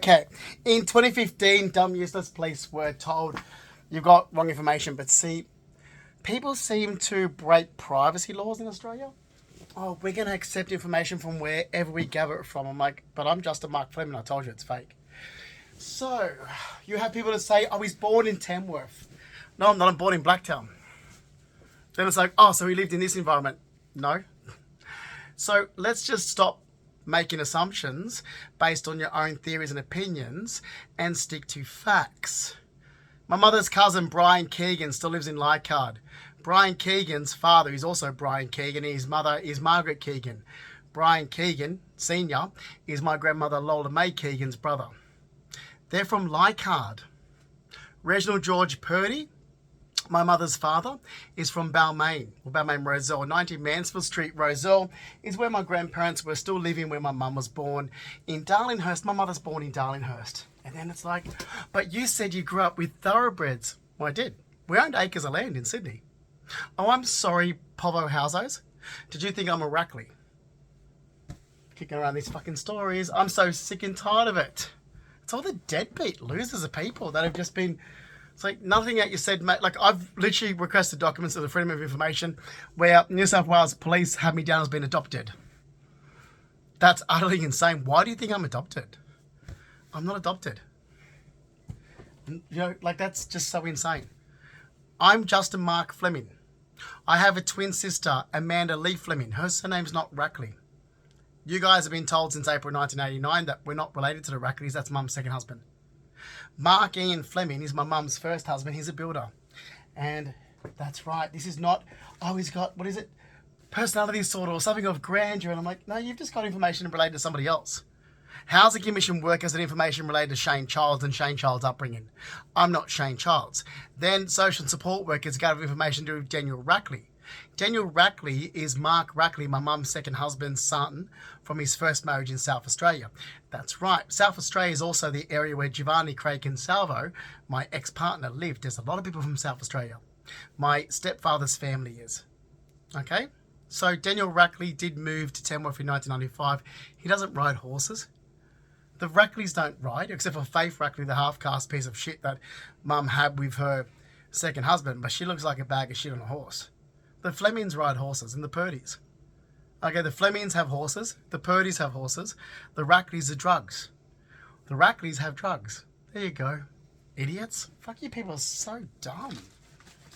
Okay, in 2015, dumb useless police were told you've got wrong information, but see, people seem to break privacy laws in Australia. Oh, we're going to accept information from wherever we gather it from. I'm like, but I'm Justin Mark Fleming. I told you it's fake. So, you have people that say, oh, he's born in Tamworth. No, I'm not. I'm born in Blacktown. Then it's like, oh, so he lived in this environment. No. So, let's just stop making assumptions based on your own theories and opinions and stick to facts. My mother's cousin, Brian Keegan, still lives in Leichhardt. Brian Keegan's father is also Brian Keegan. His mother is Margaret Keegan. Brian Keegan, Sr., is my grandmother Lola May Keegan's brother. They're from Leichhardt. Reginald George Purdy, my mother's father, is from Balmain, or Balmain Rozelle. 90 Mansfield Street, Rozelle, is where my grandparents were still living when my mum was born. In Darlinghurst, my mother's born in Darlinghurst. And then it's like, but you said you grew up with thoroughbreds. Well, I did. We owned acres of land in Sydney. Oh, I'm sorry, Povo Housos. Did you think I'm a Rackley? Kicking around these fucking stories. I'm so sick and tired of it. It's all the deadbeat losers of people that have just been... It's like nothing that you said, mate. Like, I've literally requested documents of the Freedom of Information where New South Wales police have me down as being adopted. That's utterly insane. Why do you think I'm adopted? I'm not adopted. You know, like, that's just so insane. I'm Justin Mark Fleming. I have a twin sister, Amanda Lee Fleming. Her surname's not Rackley. You guys have been told since April 1989 that we're not related to the Rackleys. That's Mum's second husband. Mark Ian Fleming is my mum's first husband. He's a builder. And that's right. This is not, oh, he's got, what is it? Personality disorder or something of grandeur. And I'm like, no, you've just got information related to somebody else. Housing Commission workers and information related to Shane Childs and Shane Childs' upbringing. I'm not Shane Childs. Then social and support workers gather information to do with Daniel Rackley. Daniel Rackley is Mark Rackley, my mum's second husband's son, from his first marriage in South Australia. That's right. South Australia is also the area where Giovanni Craig Consalvo, my ex-partner, lived. There's a lot of people from South Australia. My stepfather's family is. Okay? So Daniel Rackley did move to Tamworth in 1995. He doesn't ride horses. The Rackleys don't ride, except for Faith Rackley, the half-caste piece of shit that Mum had with her second husband, but she looks like a bag of shit on a horse. The Flemings ride horses, and the Purdys. Okay, the Flemings have horses, the Purdys have horses, the Rackleys are drugs. The Rackleys have drugs. There you go. Idiots. Fuck, you people are so dumb.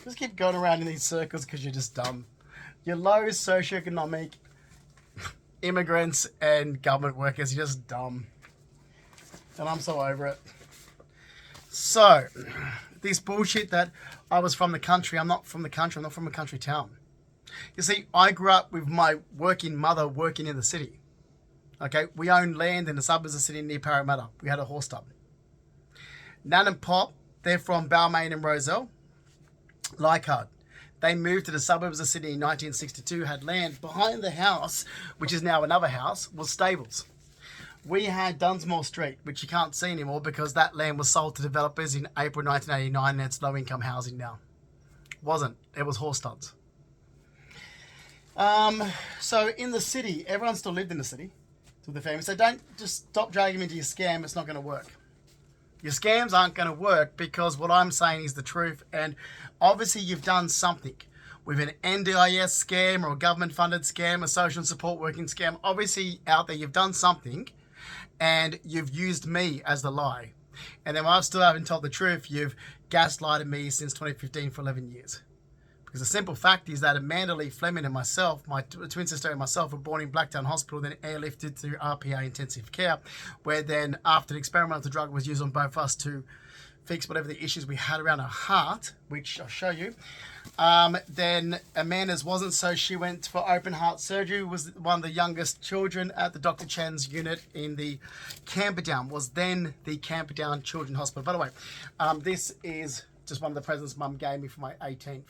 Just keep going around in these circles because you're just dumb. You're low socioeconomic immigrants and government workers. You're just dumb. And I'm so over it. So, this bullshit that I was from the country. I'm not from the country. I'm not from a country town. You see, I grew up with my working mother working in the city. Okay, we owned land in the suburbs of the city near Parramatta. We had a horse stub. Nan and Pop, they're from Balmain and Rozelle. Leichhardt. They moved to the suburbs of Sydney in 1962, had land. Behind the house, which is now another house, was stables. We had Dunsmore Street, which you can't see anymore because that land was sold to developers in April 1989 and it's low-income housing now. Wasn't. It was horse studs. So in the city, everyone still lived in the city with the family. So don't just stop dragging me into your scam. It's not going to work. Your scams aren't going to work because what I'm saying is the truth. And obviously you've done something with an NDIS scam or a government-funded scam, a social and support working scam. Obviously out there you've done something and you've used me as the lie. And then I still haven't told the truth. You've gaslighted me since 2015 for 11 years. Because the simple fact is that Amanda Lee Fleming and myself, my twin sister and myself, were born in Blacktown Hospital, then airlifted through RPA intensive care, where then after the experimental drug was used on both of us to fix whatever the issues we had around our heart, which I'll show you, then Amanda's wasn't, so she went for open heart surgery, was one of the youngest children at the Dr. Chen's unit in the Camperdown, was then the Camperdown Children's Hospital. By the way, this is just one of the presents Mum gave me for my 18th.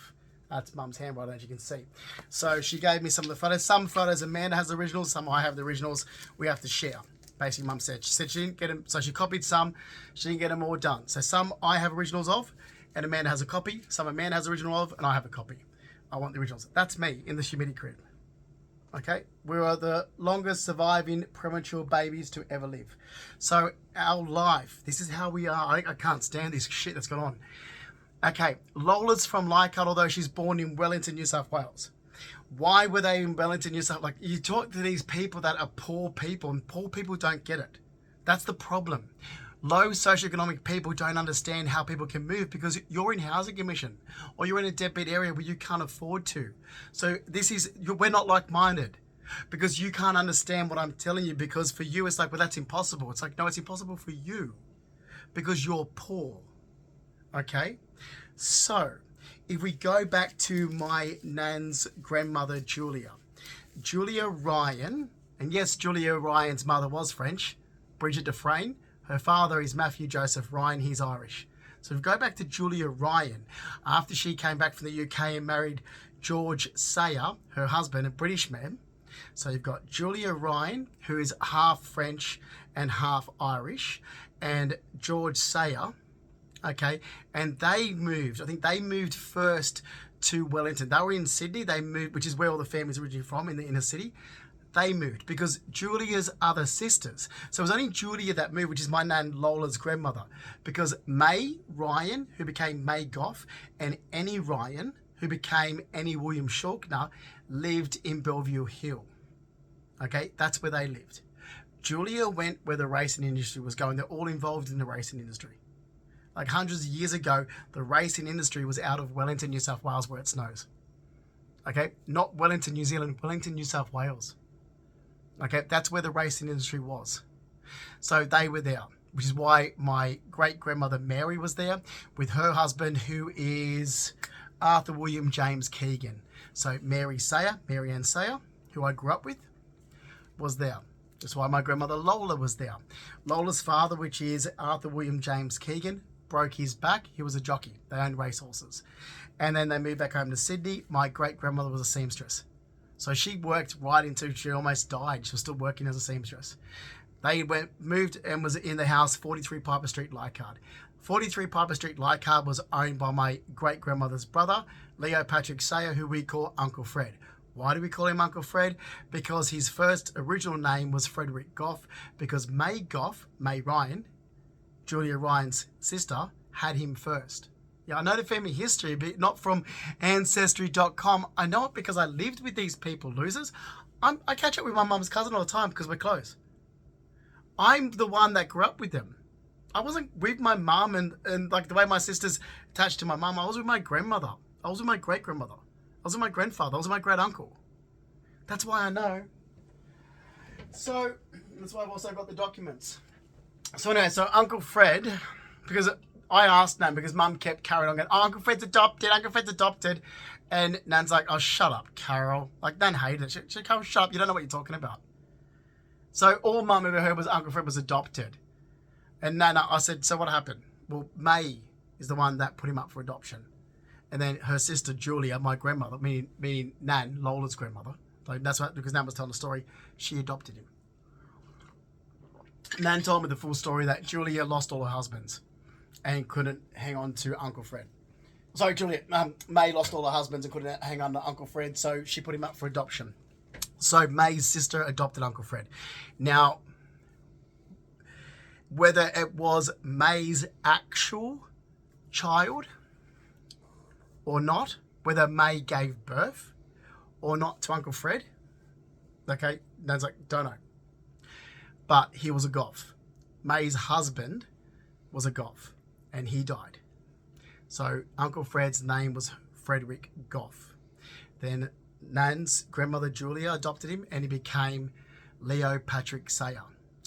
That's Mum's handwriting, as you can see. So she gave me some of the photos. Some photos Amanda has the originals, some I have the originals. We have to share. Basically, Mum said. She said she didn't get them, so she copied some. She didn't get them all done. So some I have originals of, and Amanda has a copy. Some Amanda has original of, and I have a copy. I want the originals. That's me in the humidity crib. Okay, we are the longest surviving premature babies to ever live. So our life, this is how we are. I can't stand this shit that's going on. Okay, Lola's from Leichhardt, although she's born in Wellington, New South Wales. Why were they in Wellington, New South? Like, you talk to these people that are poor people, and poor people don't get it. That's the problem. Low socioeconomic people don't understand how people can move because you're in housing commission or you're in a deadbeat area where you can't afford to. So we're not like-minded because you can't understand what I'm telling you, because for you it's like, well, that's impossible. It's like, no, it's impossible for you because you're poor. Okay? So if we go back to my nan's grandmother, Julia Ryan, and yes, Julia Ryan's mother was French, Bridget Dufresne. Her father is Matthew Joseph Ryan. He's Irish. So if we go back to Julia Ryan, after she came back from the UK and married George Sayer, her husband, a British man. So you've got Julia Ryan, who is half French and half Irish, and George Sayer, okay, and they moved. I think they moved first to Wellington. They were in Sydney. They moved, which is where all the family's originally from, in the inner city. They moved because Julia's other sisters. So it was only Julia that moved, which is my nan Lola's grandmother, because May Ryan, who became May Goff, and Annie Ryan, who became Annie William Shawkner, lived in Bellevue Hill. Okay, that's where they lived. Julia went where the racing industry was going. They're all involved in the racing industry. Like hundreds of years ago, the racing industry was out of Wellington, New South Wales, where it snows. Okay, not Wellington, New Zealand, Wellington, New South Wales. Okay, that's where the racing industry was. So they were there, which is why my great-grandmother Mary was there with her husband, who is Arthur William James Keegan. So Mary Ann Sayer, who I grew up with, was there. That's why my grandmother Lola was there. Lola's father, which is Arthur William James Keegan, broke his back. He was a jockey. They owned racehorses. And then they moved back home to Sydney. My great-grandmother was a seamstress. So she worked right until she almost died. She was still working as a seamstress. They moved and was in the house 43 Piper Street, Leichhardt. 43 Piper Street, Leichhardt was owned by my great-grandmother's brother, Leo Patrick Sayer, who we call Uncle Fred. Why do we call him Uncle Fred? Because his first original name was Frederick Goff, because May Goff, May Ryan, Julia Ryan's sister, had him first. Yeah, I know the family history, but not from Ancestry.com. I know it because I lived with these people, losers. I catch up with my mum's cousin all the time because we're close. I'm the one that grew up with them. I wasn't with my mum and like the way my sister's attached to my mum. I was with my grandmother. I was with my great-grandmother. I was with my grandfather. I was with my great-uncle. That's why I know. So, that's why I've also got the documents. So anyway, so Uncle Fred, because I asked Nan, because Mum kept carrying on going, oh, Uncle Fred's adopted. And Nan's like, oh, shut up, Carol. Like, Nan hated it. She Carol, shut up. You don't know what you're talking about. So all Mum ever heard was Uncle Fred was adopted. And Nan, I said, so what happened? Well, May is the one that put him up for adoption. And then her sister, Julia, my grandmother, meaning Nan, Lola's grandmother. Like, that's what, because Nan was telling the story, she adopted him. Nan told me the full story that Julia lost all her husbands and couldn't hang on to Uncle Fred. Sorry, Julia. May lost all her husbands and couldn't hang on to Uncle Fred, so she put him up for adoption. So May's sister adopted Uncle Fred. Now, whether it was May's actual child or not, whether May gave birth or not to Uncle Fred, okay, Nan's like, don't know. But he was a Goff. May's husband was a Goff, and he died. So Uncle Fred's name was Frederick Goff. Then Nan's grandmother Julia adopted him, and he became Leo Patrick Sayer.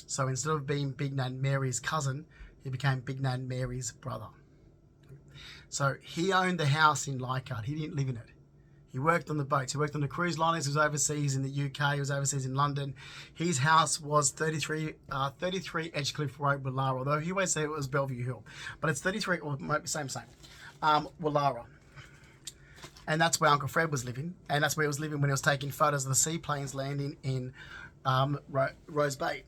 So instead of being Big Nan Mary's cousin, he became Big Nan Mary's brother. So he owned the house in Leichhardt. He didn't live in it. He worked on the boats. He worked on the cruise liners. He was overseas in the UK. He was overseas in London. His house was 33 Edgecliff Road, Woollahra, although he always said it was Bellevue Hill. But it's 33, or same. Woollahra. And that's where Uncle Fred was living. And that's where he was living when he was taking photos of the seaplanes landing in Rose Bay.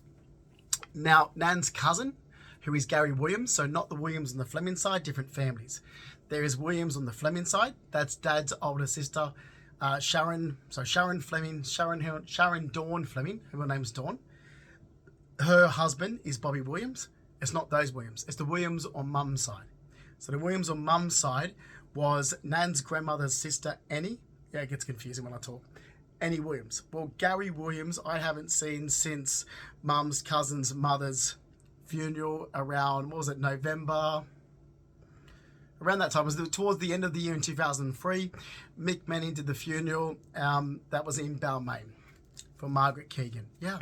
Now, Nan's cousin, who is Gary Williams, so not the Williams on the Fleming side, different families. There is Williams on the Fleming side. That's Dad's older sister, Sharon Fleming, Sharon Dawn Fleming, her name's Dawn. Her husband is Bobby Williams. It's not those Williams. It's the Williams on mum's side. So the Williams on mum's side was Nan's grandmother's sister, Annie. Yeah, it gets confusing when I talk. Annie Williams. Well, Gary Williams, I haven't seen since mum's cousin's mother's funeral around, what was it, November? Around that time, it was towards the end of the year in 2003. Mick Manning did the funeral. That was in Balmain for Margaret Keegan. Yeah.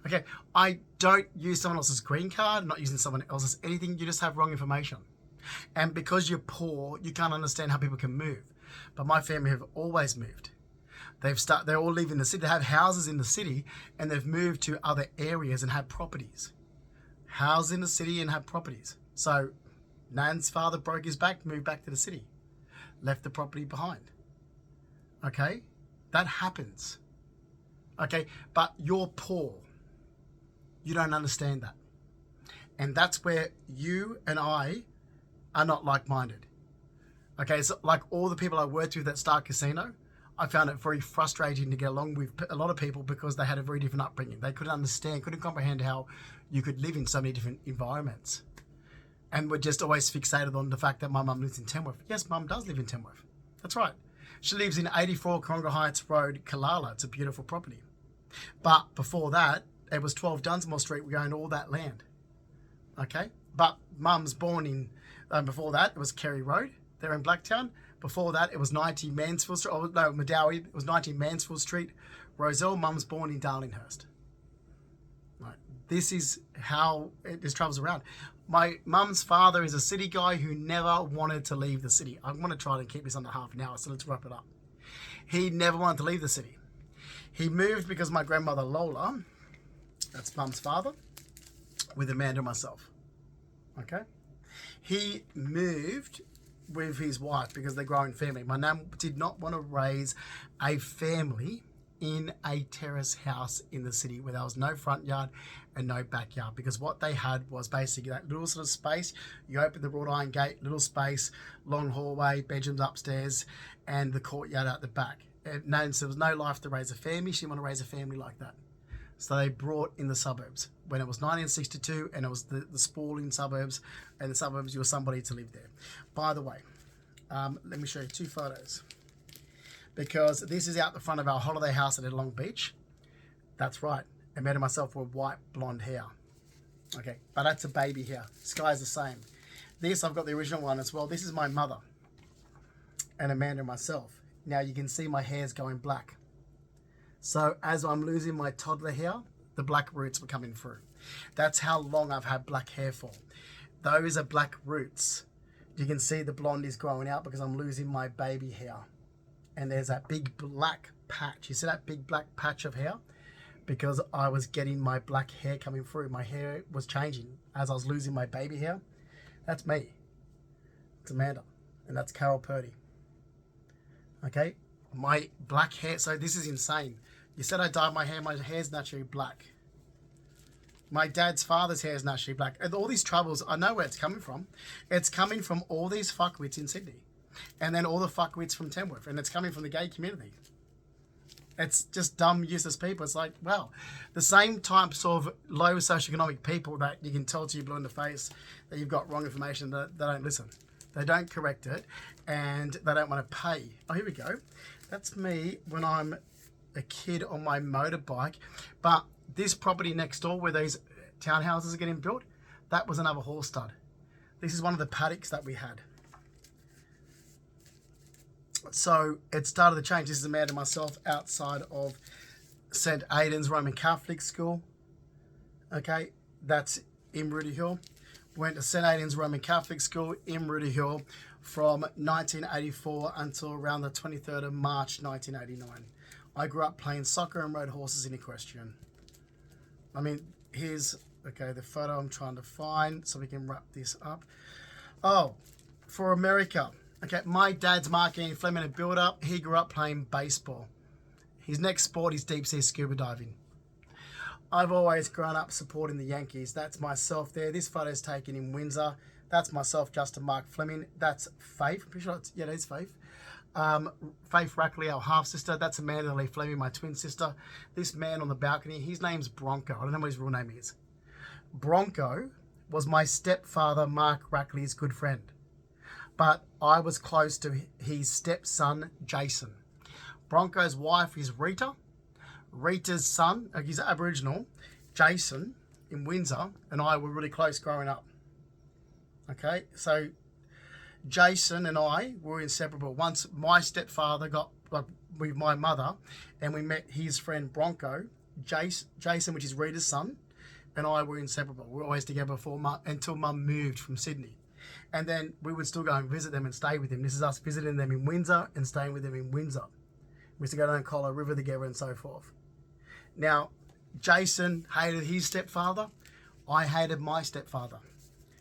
Okay, I don't use someone else's green card. I'm not using someone else's anything. You just have wrong information. And because you're poor, you can't understand how people can move. But my family have always moved. They all live in the city. They have houses in the city, and they've moved to other areas and had properties. Houses in the city and had properties. So Nan's father broke his back, moved back to the city, left the property behind. Okay, that happens. Okay, but you're poor. You don't understand that. And that's where you and I are not like-minded. Okay, so like all the people I worked with at Star Casino, I found it very frustrating to get along with a lot of people because they had a very different upbringing. They couldn't understand, couldn't comprehend how you could live in so many different environments. And we're just always fixated on the fact that my mum lives in Tamworth. Yes, mum does live in Tamworth. That's right. She lives in 84 Coronga Heights Road, Kalala. It's a beautiful property. But before that, it was 12 Dunsmore Street. We owned all that land. Okay? But mum's born in, before that, it was Kerry Road. There in Blacktown. Before that, it was 90 Mansfield Street. Oh, no, Madawi. It was 90 Mansfield Street. Roselle, mum's born in Darlinghurst. Right. This is how it just travels around. My mum's father is a city guy who never wanted to leave the city. I'm going to try and keep this under half an hour, so let's wrap it up. He never wanted to leave the city. He moved because my grandmother Lola, that's mum's father, with Amanda and myself. Okay? He moved with his wife because they're growing family. My nan did not want to raise a family in a terrace house in the city where there was no front yard and no backyard, because what they had was basically that little sort of space. You open the wrought iron gate, little space, long hallway, bedrooms upstairs, and the courtyard out the back. No, so there was no life to raise a family. She didn't want to raise a family like that. So they brought in the suburbs when it was 1962, and it was the sprawling suburbs, and the suburbs, you were somebody to live there. By the way, let me show you two photos, because this is out the front of our holiday house at Long Beach. That's right. Amanda and myself were white blonde hair. Okay, but that's a baby hair. Sky's the same. This, I've got the original one as well. This is my mother and Amanda and myself. Now you can see my hair's going black. So as I'm losing my toddler hair, the black roots were coming through. That's how long I've had black hair for. Those are black roots. You can see the blonde is growing out because I'm losing my baby hair. And there's that big black patch. You see that big black patch of hair? Because I was getting my black hair coming through. My hair was changing as I was losing my baby hair. That's me. It's Amanda. And that's Carol Purdy. Okay? My black hair. So this is insane. You said I dyed my hair. My hair's naturally black. My dad's father's hair is naturally black. And all these troubles, I know where it's coming from. It's coming from all these fuckwits in Sydney. And then all the fuckwits from Tamworth. And it's coming from the gay community. It's just dumb, useless people. It's like, well, the same types of low socioeconomic people that you can tell to you blue in the face that you've got wrong information, that they don't listen. They don't correct it, and they don't want to pay. Oh, here we go. That's me when I'm a kid on my motorbike. But this property next door where these townhouses are getting built, that was another horse stud. This is one of the paddocks that we had. So it started to change. This is Amanda and myself outside of St. Aidan's Roman Catholic School. Okay, that's in Rooty Hill. Went to St. Aidan's Roman Catholic School in Rooty Hill from 1984 until around the 23rd of March 1989. I grew up playing soccer and rode horses in equestrian. I mean, here's, okay, the photo I'm trying to find so we can wrap this up. Oh, for America. Okay, my dad's Mark Ian Fleming, a builder. He grew up playing baseball. His next sport is deep sea scuba diving. I've always grown up supporting the Yankees. That's myself there. This photo is taken in Windsor. That's myself, Justin Mark Fleming. That's Faith. I'm pretty sure it's, yeah, it is Faith. Faith Rackley, our half sister. That's Amanda Lee Fleming, my twin sister. This man on the balcony, his name's Bronco. I don't know what his real name is. Bronco was my stepfather, Mark Rackley's good friend. But I was close to his stepson, Jason. Bronco's wife is Rita. Rita's son, he's Aboriginal, Jason, in Windsor, and I were really close growing up. Okay, so Jason and I were inseparable. Once my stepfather got with my mother, and we met his friend Bronco, Jason, which is Rita's son, and I were inseparable. We were always together until Mum moved from Sydney. And then we would still go and visit them and stay with them. This is us visiting them in Windsor and staying with them in Windsor. We used to go down Collar River together and so forth. Now, Jason hated his stepfather. I hated my stepfather.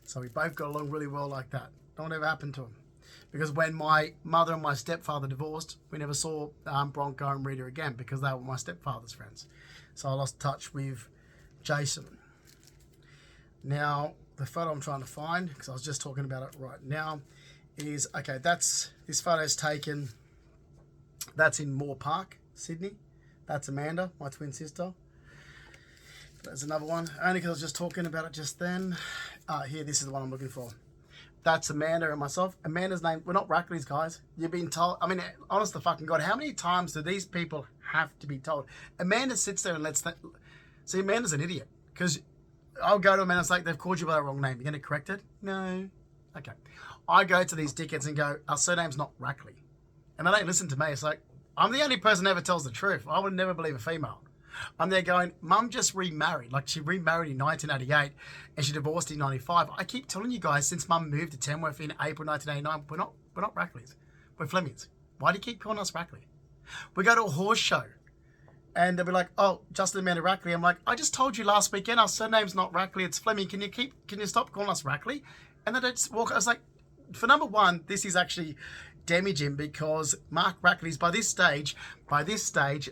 So we both got along really well like that. Don't ever happen to him. Because when my mother and my stepfather divorced, we never saw Bronco and Rita again because they were my stepfather's friends. So I lost touch with Jason. Now, the photo I'm trying to find, because I was just talking about it right now, is, okay, this photo's taken, that's in Moore Park, Sydney. That's Amanda, my twin sister. There's another one, only because I was just talking about it just then. Here, this is the one I'm looking for. That's Amanda and myself. Amanda's name, we're not Rackleys, guys. You've been told, I mean, honest to fucking God, how many times do these people have to be told? Amanda sits there and lets that, see, Amanda's an idiot, because I'll go to Amanda and it's like, they've called you by the wrong name. You're going to correct it? No. Okay. I go to these dickheads and go, our surname's not Rackley. And they don't listen to me. It's like, I'm the only person that ever tells the truth. I would never believe a female. I'm there going, Mum just remarried. Like, she remarried in 1988 and she divorced in 95. I keep telling you guys, since Mum moved to Tamworth in April 1989, we're not Rackleys. We're Flemings. Why do you keep calling us Rackley? We go to a horse show and they'll be like, oh, Justin Amanda Rackley. I'm like, I just told you last weekend our surname's not Rackley, it's Fleming. Can you stop calling us Rackley? And then they just walk. I was like, for number one, this is actually damaging because Mark Rackley's by this stage,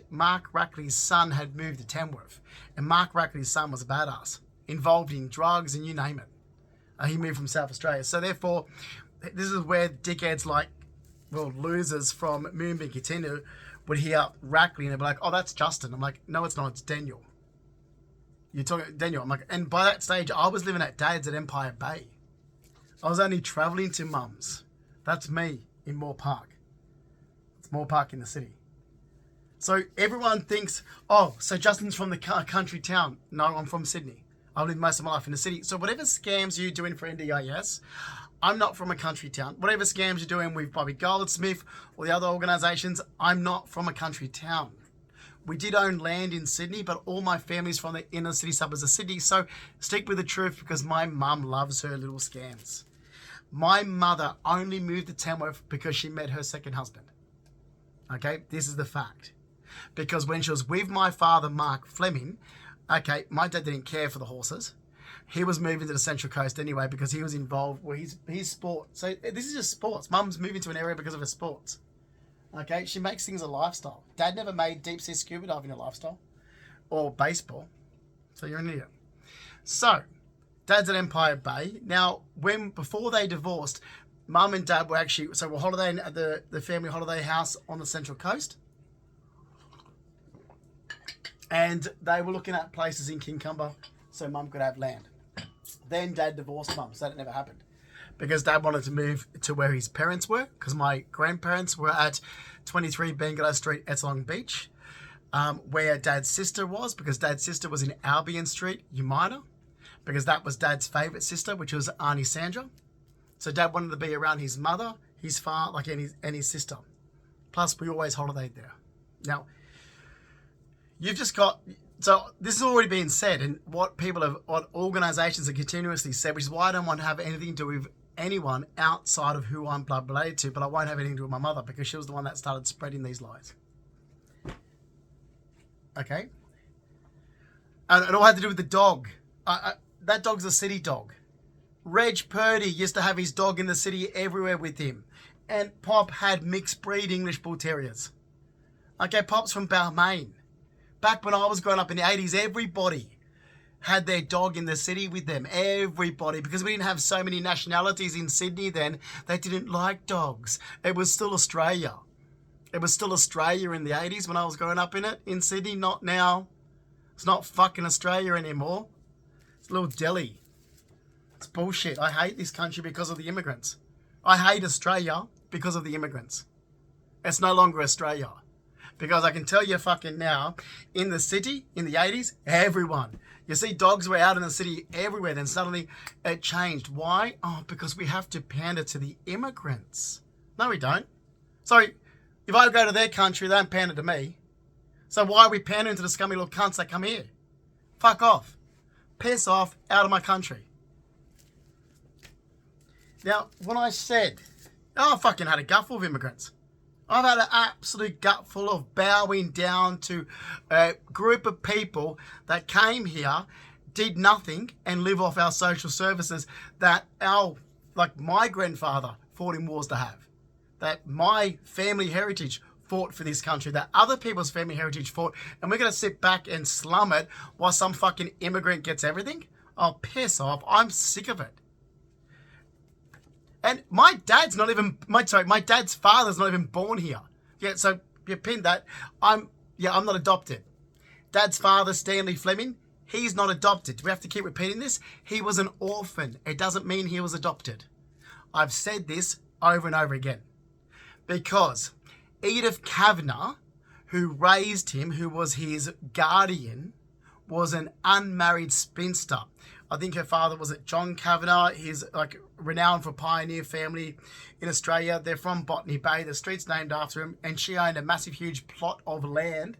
Mark Rackley's son had moved to Tamworth, and Mark Rackley's son was a badass, involved in drugs and you name it. He moved from South Australia, so therefore, this is where dickheads like, well, losers from Moonbin Katina would hear Rackley and they'd be like, oh, that's Justin. I'm like, no, it's not. It's Daniel. You're talking Daniel. I'm like, and by that stage, I was living at Dad's at Empire Bay. I was only travelling to Mum's. That's me in Moore Park. It's Moore Park in the city. So everyone thinks, oh, so Justin's from the country town. No, I'm from Sydney. I lived most of my life in the city. So whatever scams you're doing for NDIS, I'm not from a country town. Whatever scams you're doing with Bobby Goldsmith or the other organisations, I'm not from a country town. We did own land in Sydney, but all my family's from the inner city suburbs of Sydney. So stick with the truth because my mum loves her little scams. My mother only moved to Tamworth because she met her second husband. Okay, this is the fact. Because when she was with my father, Mark Fleming, okay, my dad didn't care for the horses. He was moving to the Central Coast anyway because he was involved with his sport. So this is just sports. Mum's moving to an area because of her sports. Okay, she makes things a lifestyle. Dad never made deep sea scuba diving a lifestyle or baseball. So you're an idiot. So Dad's at Empire Bay. Now, before they divorced, Mum and Dad were actually, so we're holidaying at the family holiday house on the Central Coast. And they were looking at places in Kincumber so Mum could have land. Then Dad divorced Mum, so that never happened. Because Dad wanted to move to where his parents were, because my grandparents were at 23 Bangalow Street, Ettalong Beach, where Dad's sister was, because Dad's sister was in Albion Street, Umina, because that was Dad's favourite sister, which was Auntie Sandra. So Dad wanted to be around his mother, his father, and his sister. Plus, we always holidayed there. Now, you've just got, so this has already been said, and what organisations have continuously said, which is why I don't want to have anything to do with anyone outside of who I'm blood related to, but I won't have anything to do with my mother because she was the one that started spreading these lies. Okay? And it all had to do with the dog. That dog's a city dog. Reg Purdy used to have his dog in the city everywhere with him. And Pop had mixed breed English Bull Terriers. Okay, Pop's from Balmain. Back when I was growing up in the 80s, everybody had their dog in the city with them. Everybody. Because we didn't have so many nationalities in Sydney then, they didn't like dogs. It was still Australia. It was still Australia in the 80s when I was growing up in it, in Sydney, not now. It's not fucking Australia anymore. It's a little Delhi. It's bullshit. I hate this country because of the immigrants. I hate Australia because of the immigrants. It's no longer Australia. Because I can tell you fucking now, in the city, in the 80s, everyone. You see dogs were out in the city everywhere, then suddenly it changed. Why? Oh, because we have to pander to the immigrants. No, we don't. Sorry, if I go to their country, they don't pander to me. So why are we pandering to the scummy little cunts that come here? Fuck off. Piss off, out of my country. Now, when I said, I fucking had a gutful of immigrants. I've had an absolute gutful of bowing down to a group of people that came here, did nothing, and live off our social services that my grandfather fought in wars to have. That my family heritage fought for this country, that other people's family heritage fought, and we're going to sit back and slum it while some fucking immigrant gets everything? Oh, piss off. I'm sick of it. And my dad's father's not even born here. Yeah, so you pinned that. I'm not adopted. Dad's father, Stanley Fleming, he's not adopted. Do we have to keep repeating this? He was an orphan. It doesn't mean he was adopted. I've said this over and over again. Because Edith Kavanagh, who raised him, who was his guardian, was an unmarried spinster. I think her father was John Kavanagh. He's renowned for pioneer family in Australia. They're from Botany Bay. The street's named after him. And she owned a massive, huge plot of land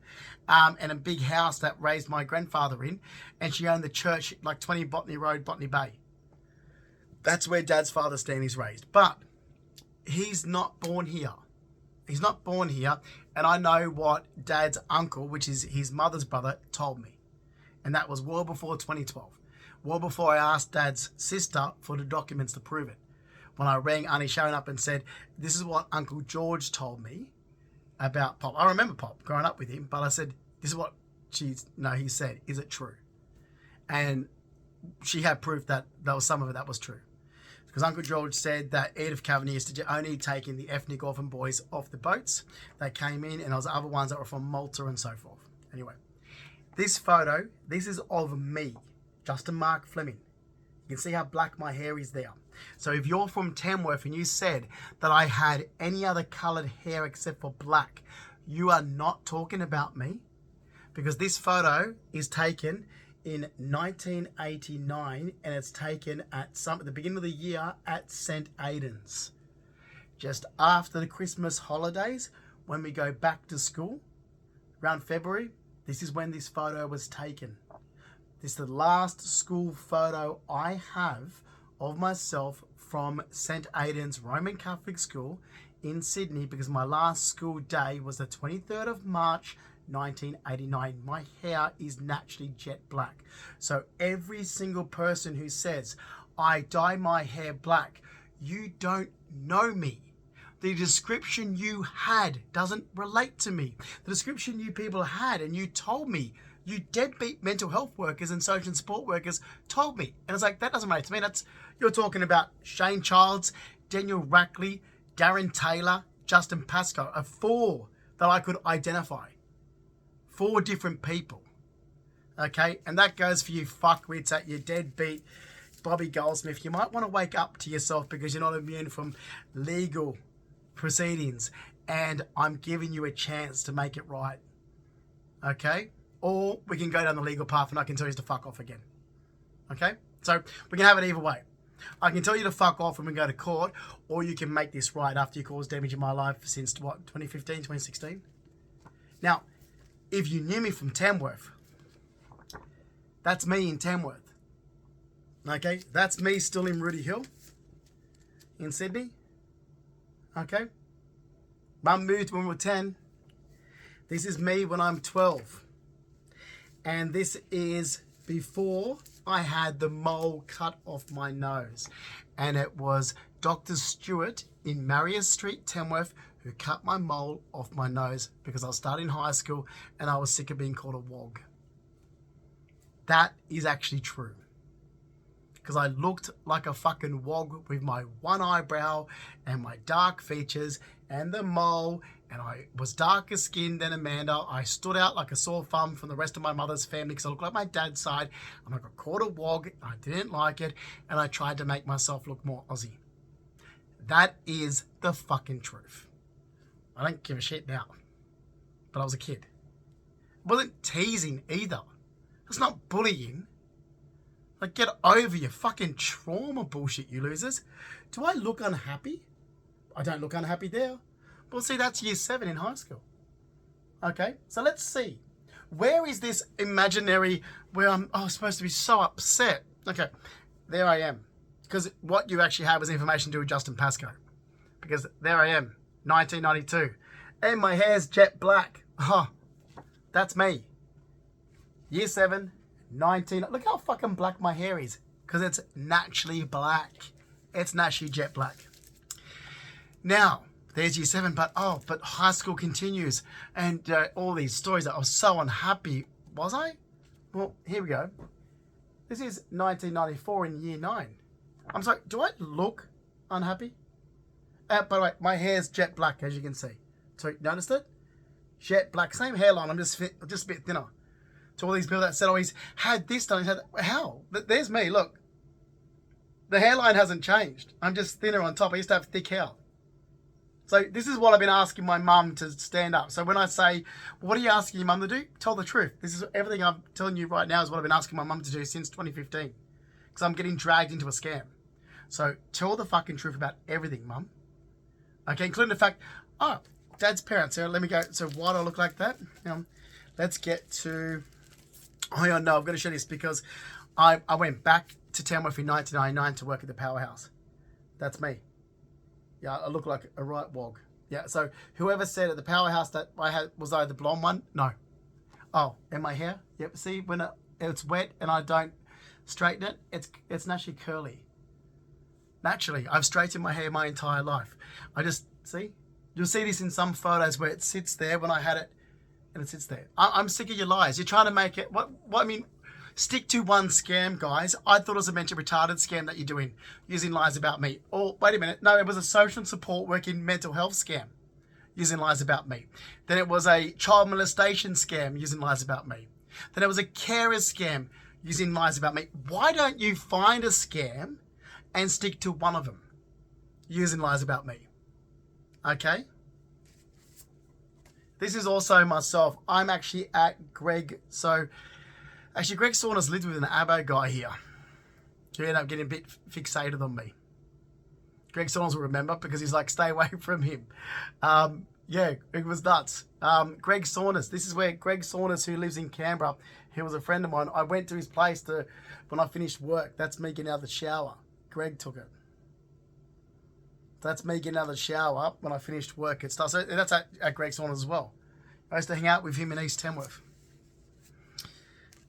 and a big house that raised my grandfather in. And she owned the church, 20 Botany Road, Botany Bay. That's where Dad's father Stanley's raised. But he's not born here. He's not born here. And I know what Dad's uncle, which is his mother's brother, told me. And that was well before 2012. Well before I asked Dad's sister for the documents to prove it. When I rang Auntie Sharon up and said, this is what Uncle George told me about Pop. I remember Pop growing up with him, but I said, this is what he said. Is it true? And she had proof that there was some of it that was true. Because Uncle George said that Edith Kavanagh used to only taking the ethnic orphan boys off the boats. They came in, and there was other ones that were from Malta and so forth. Anyway, this photo, this is of me. Justin Mark Fleming. You can see how black my hair is there. So if you're from Tamworth and you said that I had any other coloured hair except for black, you are not talking about me, because this photo is taken in 1989 and it's taken at the beginning of the year at St. Aidan's. Just after the Christmas holidays, when we go back to school, around February, this is when this photo was taken. This is the last school photo I have of myself from St. Aidan's Roman Catholic School in Sydney, because my last school day was the 23rd of March 1989. My hair is naturally jet black. So every single person who says I dye my hair black, you don't know me. The description you had doesn't relate to me. The description you people had and you told me, you deadbeat mental health workers and social and support workers told me. And it's like, that doesn't relate to me. You're talking about Shane Childs, Daniel Rackley, Darren Taylor, Justin Pascoe, are 4 that I could identify. 4 different people. Okay? And that goes for you fuckwits at your deadbeat Bobby Goldsmith. You might want to wake up to yourself, because you're not immune from legal proceedings. And I'm giving you a chance to make it right. Okay? Or we can go down the legal path and I can tell you to fuck off again. Okay? So we can have it either way. I can tell you to fuck off and we go to court, or you can make this right after you caused damage in my life since, 2015, 2016? Now, if you knew me from Tamworth, that's me in Tamworth. Okay? That's me still in Rooty Hill in Sydney. Okay? Mum moved when we were 10. This is me when I'm 12. And this is before I had the mole cut off my nose. And it was Dr. Stewart in Marius Street, Tamworth, who cut my mole off my nose because I was starting high school and I was sick of being called a wog. That is actually true. Because because I looked like a fucking wog with my one eyebrow and my dark features and the mole, and I was darker skinned than Amanda. I stood out like a sore thumb from the rest of my mother's family because I looked like my dad's side. I'm like a quarter wog. I didn't like it, and I tried to make myself look more Aussie. That is the fucking truth. I don't give a shit now, but I was a kid. It wasn't teasing either. It's not bullying. Like, get over your fucking trauma bullshit, you losers. Do I look unhappy? I don't look unhappy there. Well, see, that's year 7 in high school. Okay, so let's see. Where is this imaginary where I'm supposed to be so upset? Okay, there I am. Because what you actually have is information to do with Justin Pascoe. Because there I am, 1992. And my hair's jet black. That's me. Year 7, 19. Look how fucking black my hair is. Because it's naturally black. It's naturally jet black. Now, there's year 7, but high school continues. And all these stories that I was so unhappy. Was I? Well, here we go. This is 1994 in year 9. I'm sorry, do I look unhappy? By the way, my hair's jet black, as you can see. So, you noticed it? Jet black, same hairline, I'm just a bit thinner. To all these people that said, he's had this done, how? There's me, look. The hairline hasn't changed. I'm just thinner on top. I used to have thick hair. So this is what I've been asking my mum to stand up. So when I say, what are you asking your mum to do? Tell the truth. This is everything I'm telling you right now is what I've been asking my mum to do since 2015. Because I'm getting dragged into a scam. So tell the fucking truth about everything, mum. Okay, including the fact, Dad's parents. So let me go. So why do I look like that? Let's get to, no, I've got to show this because I went back to Tamworth in 1999 to work at the Powerhouse. That's me. Yeah, I look like a right wog. Yeah, so whoever said at the Powerhouse that was I the blonde one? No. Oh, and my hair? Yep, see, when it's wet and I don't straighten it, it's naturally curly. Naturally, I've straightened my hair my entire life. I just, see? You'll see this in some photos where it sits there when I had it, and it sits there. I'm sick of your lies. You're trying to make it, stick to one scam, guys. I thought it was a mental retarded scam that you're doing, using lies about me. Oh, wait a minute. No, it was a social support working mental health scam, using lies about me. Then it was a child molestation scam, using lies about me. Then it was a carer scam, using lies about me. Why don't you find a scam and stick to one of them, using lies about me? Okay? This is also myself. I'm actually at Greg. So, actually, Greg Saunders lived with an Abo guy here. He ended up getting a bit fixated on me. Greg Saunders will remember because he's like, stay away from him. Yeah, it was nuts. Greg Saunders. This is where Greg Saunders, who lives in Canberra, he was a friend of mine. I went to his place when I finished work. That's me getting out of the shower. Greg took it. That's me getting out of the shower when I finished work and stuff. So that's at Greg Saunders as well. I used to hang out with him in East Tamworth.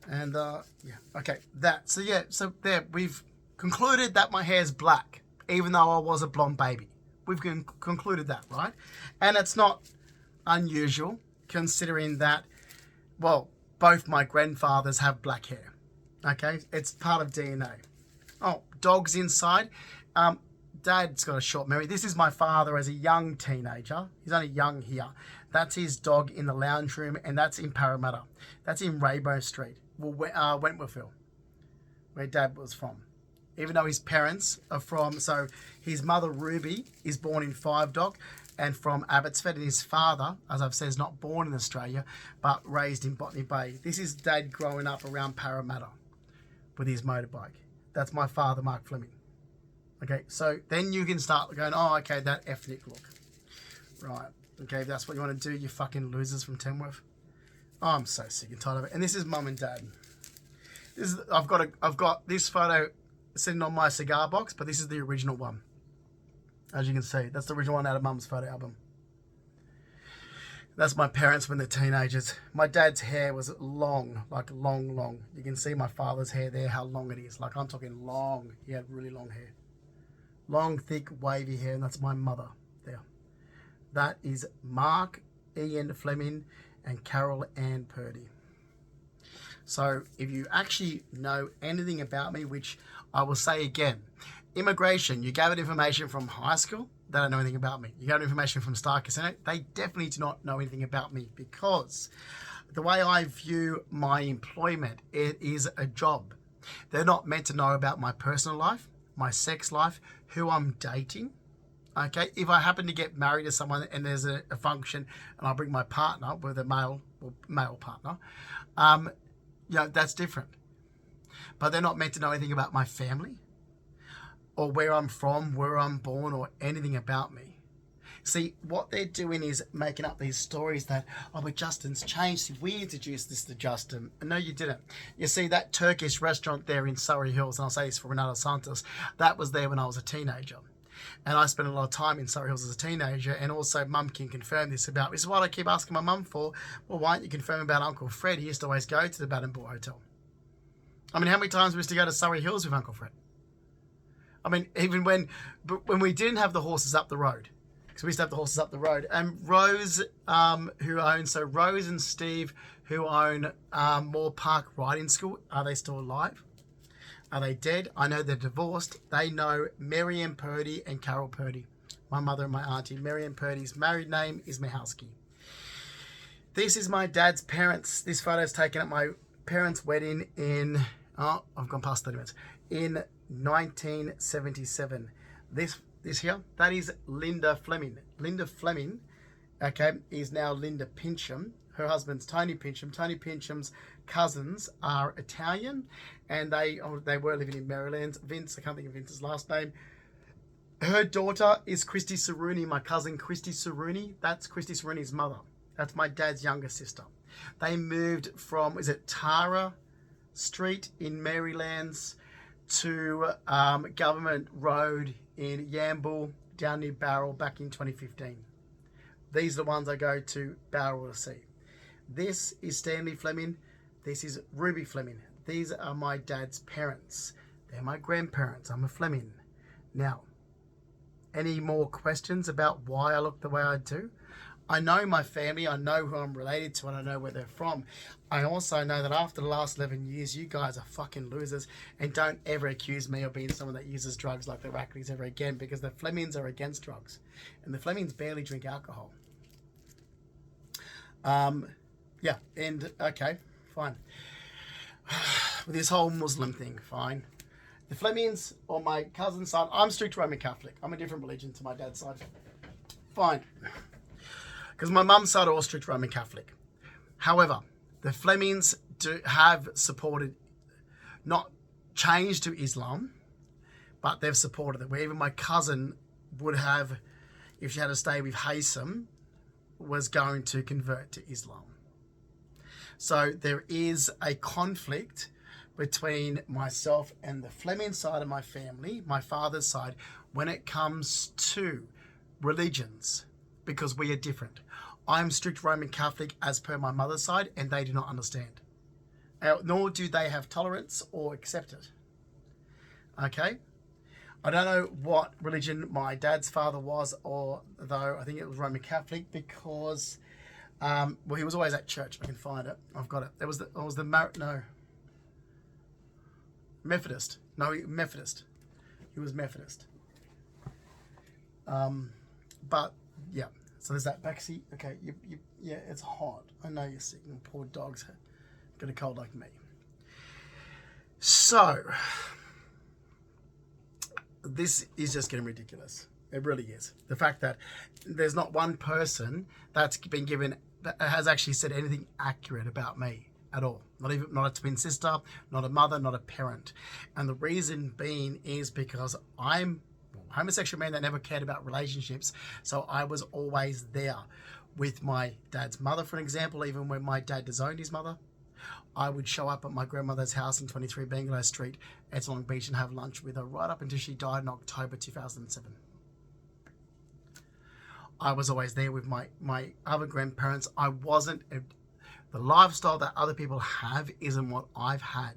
And, okay, so there, we've concluded that my hair's black, even though I was a blonde baby. We've concluded that, right? And it's not unusual, considering that, well, both my grandfathers have black hair, okay? It's part of DNA. Oh, dogs inside. Dad's got a short memory. This is my father as a young teenager. He's only young here. That's his dog in the lounge room, and that's in Parramatta. That's in Rainbow Street, Wentworthville, where Dad was from. Even though his parents are from, so his mother Ruby is born in Five Dock and from Abbotsford, and his father, as I've said, is not born in Australia, but raised in Botany Bay. This is Dad growing up around Parramatta with his motorbike. That's my father, Mark Fleming. Okay, so then you can start going, okay, that ethnic look. Right, okay, if that's what you want to do, you fucking losers from Tamworth. I'm so sick and tired of it. And this is Mum and Dad. I've got this photo sitting on my cigar box, but this is the original one. As you can see, that's the original one out of Mum's photo album. That's my parents when they're teenagers. My dad's hair was long, like long. You can see my father's hair there, how long it is. Like, I'm talking long. He had really long hair. Long, thick, wavy hair, and that's my mother there. That is Mark Ian Fleming and Carol Ann Purdy. So if you actually know anything about me, which I will say again, immigration, you gathered information from high school, they don't know anything about me. You gathered information from Star Casino, they definitely do not know anything about me, because the way I view my employment, it is a job. They're not meant to know about my personal life, my sex life, who I'm dating. Okay, if I happen to get married to someone and there's a function and I bring my partner with a male partner, that's different. But they're not meant to know anything about my family or where I'm from, where I'm born, or anything about me. See, what they're doing is making up these stories that, but Justin's changed. See, we introduced this to Justin. No, you didn't. You see, that Turkish restaurant there in Surrey Hills, and I'll say this for Renato Santos, that was there when I was a teenager. And I spent a lot of time in Surrey Hills as a teenager, and also Mum can confirm this about. This is what I keep asking my mum for. Well, why don't you confirm about Uncle Fred? He used to always go to the Badenbourg Hotel. I mean, how many times we used to go to Surrey Hills with Uncle Fred? I mean, even when we didn't have the horses up the road, because we used to have the horses up the road. And Rose, Rose and Steve, who own Moore Park Riding School, are they still alive? Are they dead? I know they're divorced. They know Marianne Purdy and Carol Purdy, my mother and my auntie. Marianne Purdy's married name is Mihalski. This is my dad's parents. This photo is taken at my parents' wedding in, I've gone past 30 minutes, in 1977. This here, that is Linda Fleming. Linda Fleming, okay, is now Linda Pincham. Her husband's Tony Pincham. Tony Pincham's cousins are Italian, and they were living in Maryland. Vince, I can't think of Vince's last name. Her daughter is Christy Ceruni, my cousin Christy Ceruni. That's Christy Ceruni's mother. That's my dad's younger sister. They moved from, Tara Street in Marylands to Government Road in Yamble, down near Barrel, back in 2015. These are the ones I go to Barrel to see. This is Stanley Fleming. This is Ruby Fleming. These are my dad's parents. They're my grandparents. I'm a Fleming. Now, any more questions about why I look the way I do? I know my family, I know who I'm related to, and I know where they're from. I also know that after the last 11 years, you guys are fucking losers, and don't ever accuse me of being someone that uses drugs like the Rackley's ever again, because the Flemings are against drugs, and the Flemings barely drink alcohol. Yeah, and okay, fine. With this whole Muslim thing, fine. The Flemings, or my cousin's side, I'm strict Roman Catholic. I'm a different religion to my dad's side. Fine. Because my mum's side are all strict Roman Catholic. However, the Flemings have supported, not changed to Islam, but they've supported it. Where even my cousin would have, if she had to stay with Haytham, was going to convert to Islam. So there is a conflict between myself and the Fleming side of my family, my father's side, when it comes to religions, because we are different. I'm strict Roman Catholic as per my mother's side, and they do not understand. Nor do they have tolerance or accept it. Okay? I don't know what religion my dad's father was, although I think it was Roman Catholic, because he was always at church. I can find it. I've got it. Methodist. No, Methodist. He was Methodist. But yeah. So there's that backseat. Okay, yeah, it's hot. I know you're sick. And poor dog's got a cold like me. So this is just getting ridiculous. It really is. The fact that there's not one person that's been given, that has actually said anything accurate about me at all. Not a twin sister, not a mother, not a parent. And the reason being is because I'm a homosexual man that never cared about relationships. So I was always there with my dad's mother, for example. Even when my dad disowned his mother, I would show up at my grandmother's house in 23 Bangalow Street at Long Beach and have lunch with her right up until she died in October 2007. I was always there with my other grandparents. I wasn't, the lifestyle that other people have isn't what I've had.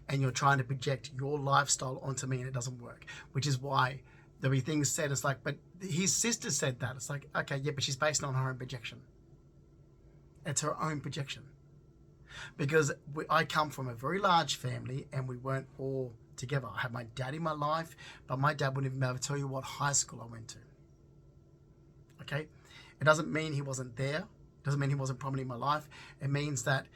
And you're trying to project your lifestyle onto me and it doesn't work. Which is why there'll be things said, it's like, but his sister said that. It's like, okay, yeah, but she's based on her own projection. It's her own projection. because I come from a very large family and we weren't all together. I had my dad in my life, but my dad wouldn't even be able to tell you what high school I went to. Okay? It doesn't mean he wasn't there. It doesn't mean he wasn't prominent in my life. It means that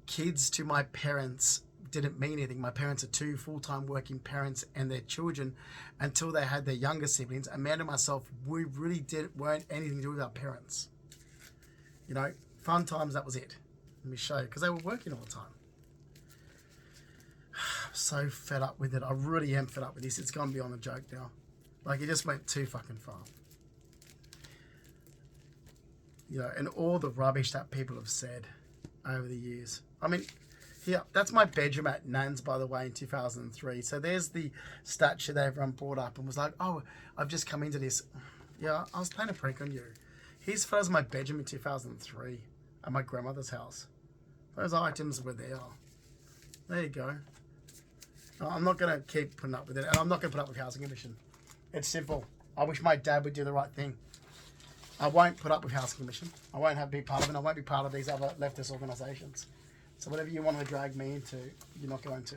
kids to my parents didn't mean anything. My parents are two full-time working parents and their children until they had their younger siblings. Amanda and myself, we really weren't anything to do with our parents. You know, fun times, that was it. Let me show you, because they were working all the time. I'm so fed up with it. I really am fed up with this. It's gone beyond a joke now. Like, it just went too fucking far. You know, and all the rubbish that people have said over the years. I mean, here, that's my bedroom at Nan's, by the way, in 2003. So there's the statue that everyone brought up and was like, oh, I've just come into this. Yeah, I was playing a prank on you. Here's photos of my bedroom in 2003 at my grandmother's house. Those items were there. There you go. I'm not going to keep putting up with it. And I'm not going to put up with Housing Commission. It's simple. I wish my dad would do the right thing. I won't put up with Housing Commission. I won't be part of it. I won't be part of these other leftist organisations. So whatever you want to drag me into, you're not going to.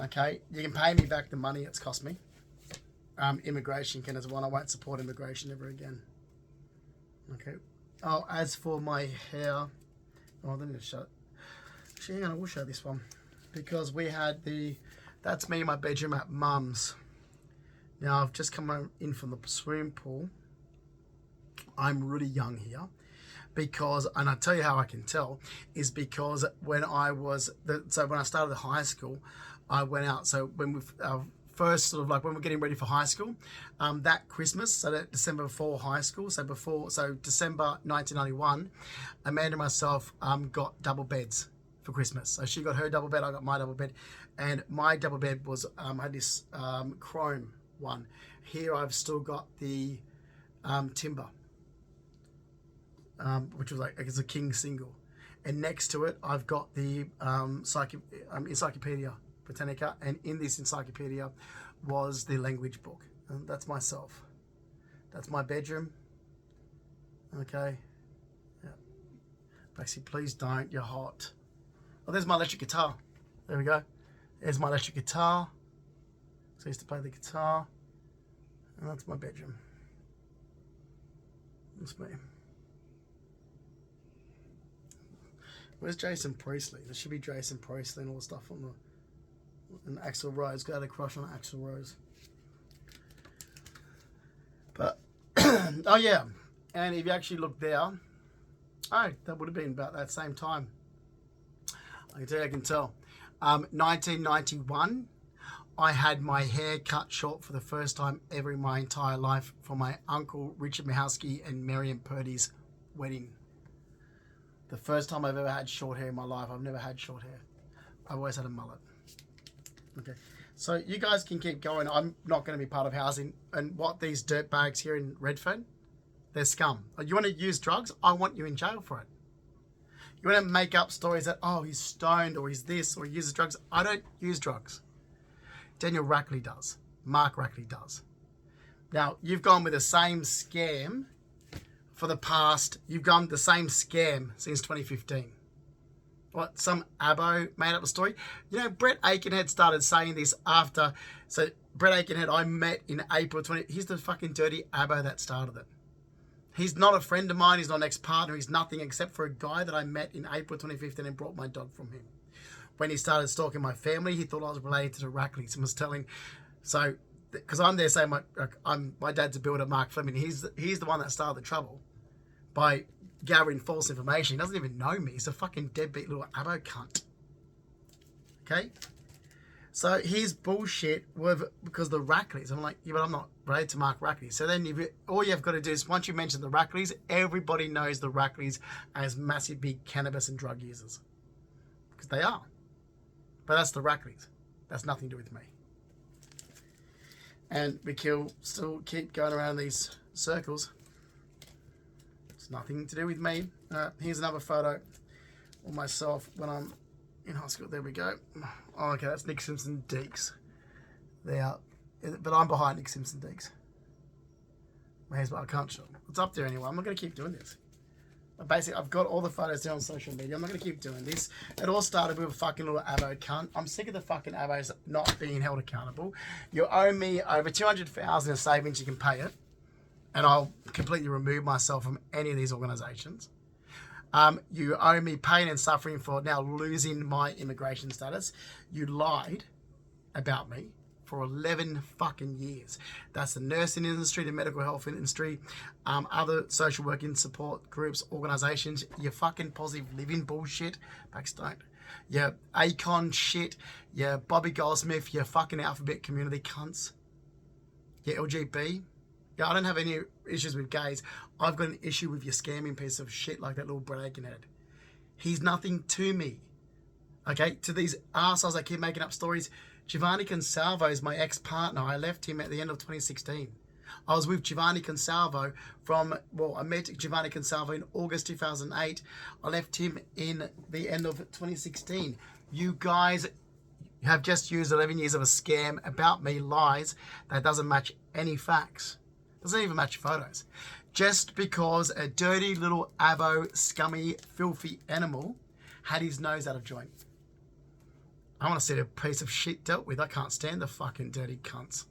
Okay? You can pay me back the money it's cost me. Immigration can as well. I won't support immigration ever again. Okay. Oh, as for my hair... Oh, let me show it. Actually, hang on, I will show this one. Because we had the... That's me in my bedroom at Mum's. Now, I've just come in from the swimming pool. I'm really young here. Because, and I'll tell you how I can tell, is because when I was... So when I started high school, I went out. So when we... first sort of like when we're getting ready for high school, that Christmas, so that December before high school, so December 1991, Amanda and myself got double beds for Christmas. So she got her double bed, I got my double bed, and my double bed was had this chrome one. Here I've still got the timber, which was like it's a king single, and next to it I've got the Encyclopedia Britannica, and in this encyclopedia was the language book. And that's myself. That's my bedroom. Okay. Yeah. Basically, please don't. You're hot. Oh, there's my electric guitar. There we go. There's my electric guitar. So I used to play the guitar. And that's my bedroom. That's me. Where's Jason Priestley? There should be Jason Priestley and all the stuff on the... And Axl Rose, got a crush on Axl Rose. But, oh yeah, and if you actually look there, oh, that would have been about that same time. I can tell. 1991, I had my hair cut short for the first time ever in my entire life for my uncle Richard Mihowski and Marion Purdy's wedding. The first time I've ever had short hair in my life. I've never had short hair. I've always had a mullet. Okay, so you guys can keep going. I'm not going to be part of housing. And what these dirtbags here in Redfern, they're scum. You want to use drugs? I want you in jail for it. You want to make up stories that, oh, he's stoned or he's this or he uses drugs. I don't use drugs. Daniel Rackley does. Mark Rackley does. Now, you've gone with the same scam for the past, you've gone the same scam since 2015. What, some abo made up a story? You know, Brett Aikenhead started saying this after. So, Brett Aikenhead, I met in April 20. He's the fucking dirty abo that started it. He's not a friend of mine. He's not an ex-partner. He's nothing except for a guy that I met in April 2015 and brought my dog from him. When he started stalking my family, he thought I was related to the Rackleys and was telling. So, because I'm there saying my dad's a builder, Mark Fleming. He's the one that started the trouble by gathering false information. He doesn't even know me. He's a fucking deadbeat little abo cunt. Okay? So here's bullshit because the Rackleys. I'm like, yeah, but I'm not related to Mark Rackley. So then all you've got to do is, once you mention the Rackleys, everybody knows the Rackleys as massive big cannabis and drug users. Because they are. But that's the Rackleys. That's nothing to do with me. And we still keep going around these circles. Nothing to do with me. Here's another photo of myself when I'm in high school. There we go. Oh, okay, that's Nick Simpson Deeks. There, but I'm behind Nick Simpson Deeks. My hair's, but I can't show. It's up there anyway. I'm not going to keep doing this. Basically, I've got all the photos there on social media. I'm not going to keep doing this. It all started with a fucking little abo cunt. I'm sick of the fucking abos not being held accountable. You owe me over 200,000 in savings. You can pay it, and I'll completely remove myself from any of these organisations. You owe me pain and suffering for now losing my immigration status. You lied about me for 11 fucking years. That's the nursing industry, the medical health industry, other social working support groups, organisations, your fucking positive living bullshit, Backstone, your Acon shit, your Bobby Goldsmith, your fucking alphabet community cunts, your LGB. Yeah, I don't have any issues with gays. I've got an issue with your scamming piece of shit like that little Brad Aikenhead. He's nothing to me. Okay, to these arseholes that keep making up stories. Giovanni Consalvo is my ex-partner. I left him at the end of 2016. I was with Giovanni Consalvo I met Giovanni Consalvo in August 2008. I left him in the end of 2016. You guys have just used 11 years of a scam about me, lies, that doesn't match any facts. Doesn't even match photos. Just because a dirty little abo, scummy, filthy animal had his nose out of joint. I want to see the piece of shit dealt with. I can't stand the fucking dirty cunts.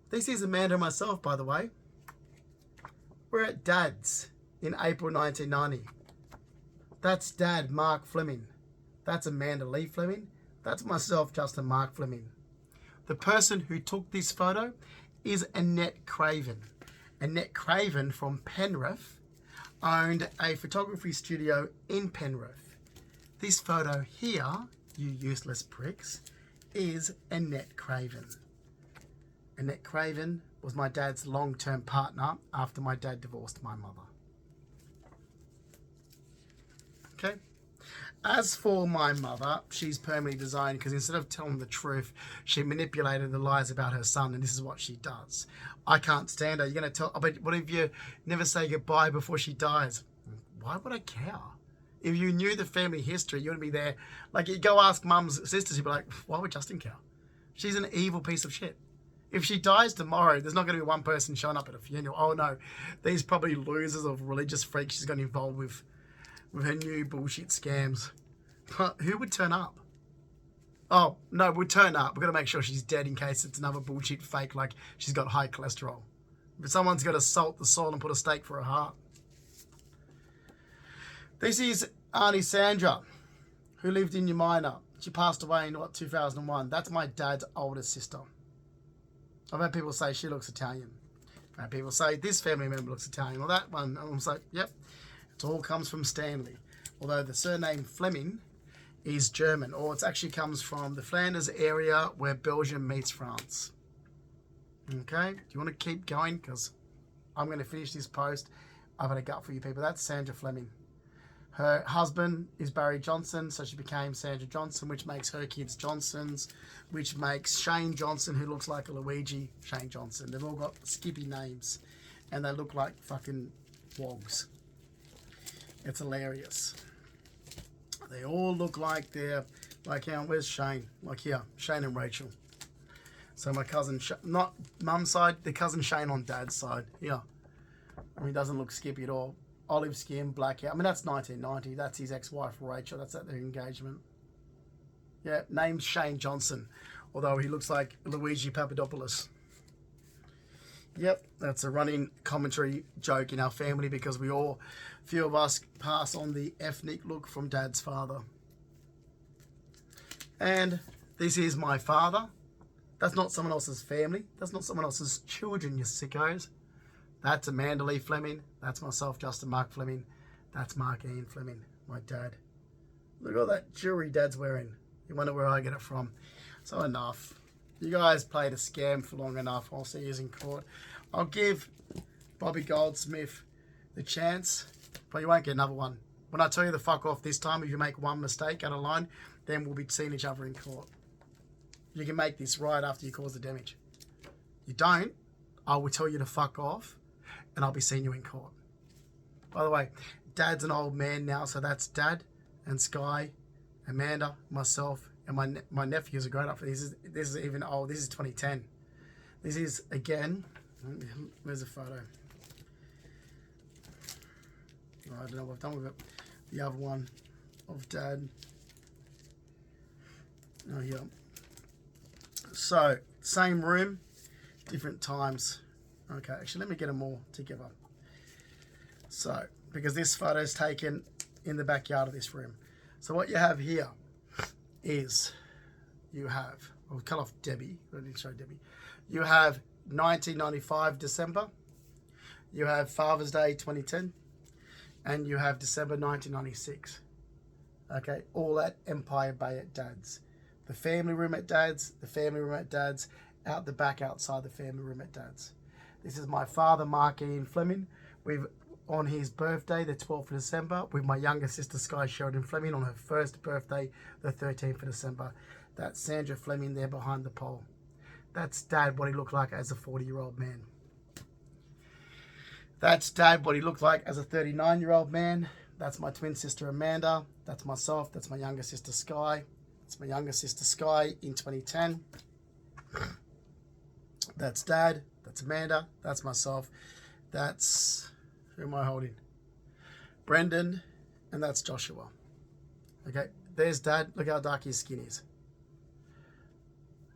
This is Amanda and myself, by the way. We're at Dad's in April 1990. That's Dad, Mark Fleming. That's Amanda Lee Fleming. That's myself, Justin Mark Fleming. The person who took this photo is Annette Craven. Annette Craven from Penrith owned a photography studio in Penrith. This photo here, you useless pricks, is Annette Craven. Annette Craven was my dad's long-term partner after my dad divorced my mother. Okay. As for my mother, she's permanently designed because instead of telling the truth, she manipulated the lies about her son, and this is what she does. I can't stand her. You're going to tell, but what if you never say goodbye before she dies? Why would I care? If you knew the family history, you wouldn't be there. Like, you go ask mum's sisters, you'd be like, why would Justin care? She's an evil piece of shit. If she dies tomorrow, there's not going to be one person showing up at a funeral. Oh no, these probably losers of religious freaks she's got involved with her new bullshit scams. But who would turn up? Oh, no, we'll turn up. We've got to make sure she's dead in case it's another bullshit fake like she's got high cholesterol. But someone's got to salt the soil and put a stake for her heart. This is Auntie Sandra, who lived in Umina. She passed away in, 2001. That's my dad's oldest sister. I've had people say she looks Italian. I've had people say this family member looks Italian. Well, that one, I'm like, yep. It all comes from Stanley. Although the surname Fleming is German, or it actually comes from the Flanders area where Belgium meets France. Okay, do you want to keep going? Because I'm going to finish this post. I've had a gut for you people. That's Sandra Fleming. Her husband is Barry Johnson, so she became Sandra Johnson, which makes her kids Johnsons, which makes Shane Johnson, who looks like a Luigi, Shane Johnson. They've all got skippy names, and they look like fucking wogs. It's hilarious. They all look like they're, like, where's Shane? Like here, Shane and Rachel. So my cousin, not mum's side, the cousin Shane on dad's side. Yeah. I mean, he doesn't look skippy at all. Olive skin, black hair. I mean, that's 1990. That's his ex-wife, Rachel. That's at their engagement. Yeah, name's Shane Johnson, although he looks like Luigi Papadopoulos. Yep, that's a running commentary joke in our family because few of us pass on the ethnic look from Dad's father. And this is my father. That's not someone else's family. That's not someone else's children, you sickos. That's Amanda Lee Fleming. That's myself, Justin Mark Fleming. That's Mark Ian Fleming, my dad. Look at all that jewelry Dad's wearing. You wonder where I get it from. So enough. You guys played a scam for long enough. I'll see you in court. I'll give Bobby Goldsmith the chance, but you won't get another one. When I tell you to fuck off this time, if you make one mistake out of line, then we'll be seeing each other in court. You can make this right after you cause the damage. You don't, I will tell you to fuck off, and I'll be seeing you in court. By the way, Dad's an old man now, so that's Dad and Sky, Amanda, myself, and my nephews are grown up. This is even old. This is 2010. This is, again, where's the photo? I don't know what I've done with it. The other one of Dad. Oh, yeah. So, same room, different times. Okay, actually, let me get them all together. So, because this photo is taken in the backyard of this room. So, what you have here is, you have, I'll cut off Debbie. I didn't show Debbie. You have 1995 December. You have Father's Day 2010. And you have December 1996. Okay, all at Empire Bay at Dad's. The family room at Dad's, the family room at Dad's, out the back outside the family room at Dad's. This is my father, Mark Ian Fleming, on his birthday, the 12th of December, with my younger sister, Sky Sheridan Fleming, on her first birthday, the 13th of December. That's Sandra Fleming there behind the pole. That's Dad, what he looked like as a 40-year-old man. That's Dad, what he looked like as a 39-year-old man. That's my twin sister, Amanda. That's myself. That's my younger sister, Sky. That's my younger sister, Sky, in 2010. That's Dad. That's Amanda. That's myself. That's, who am I holding? Brendan. And that's Joshua. Okay, there's Dad. Look how dark his skin is.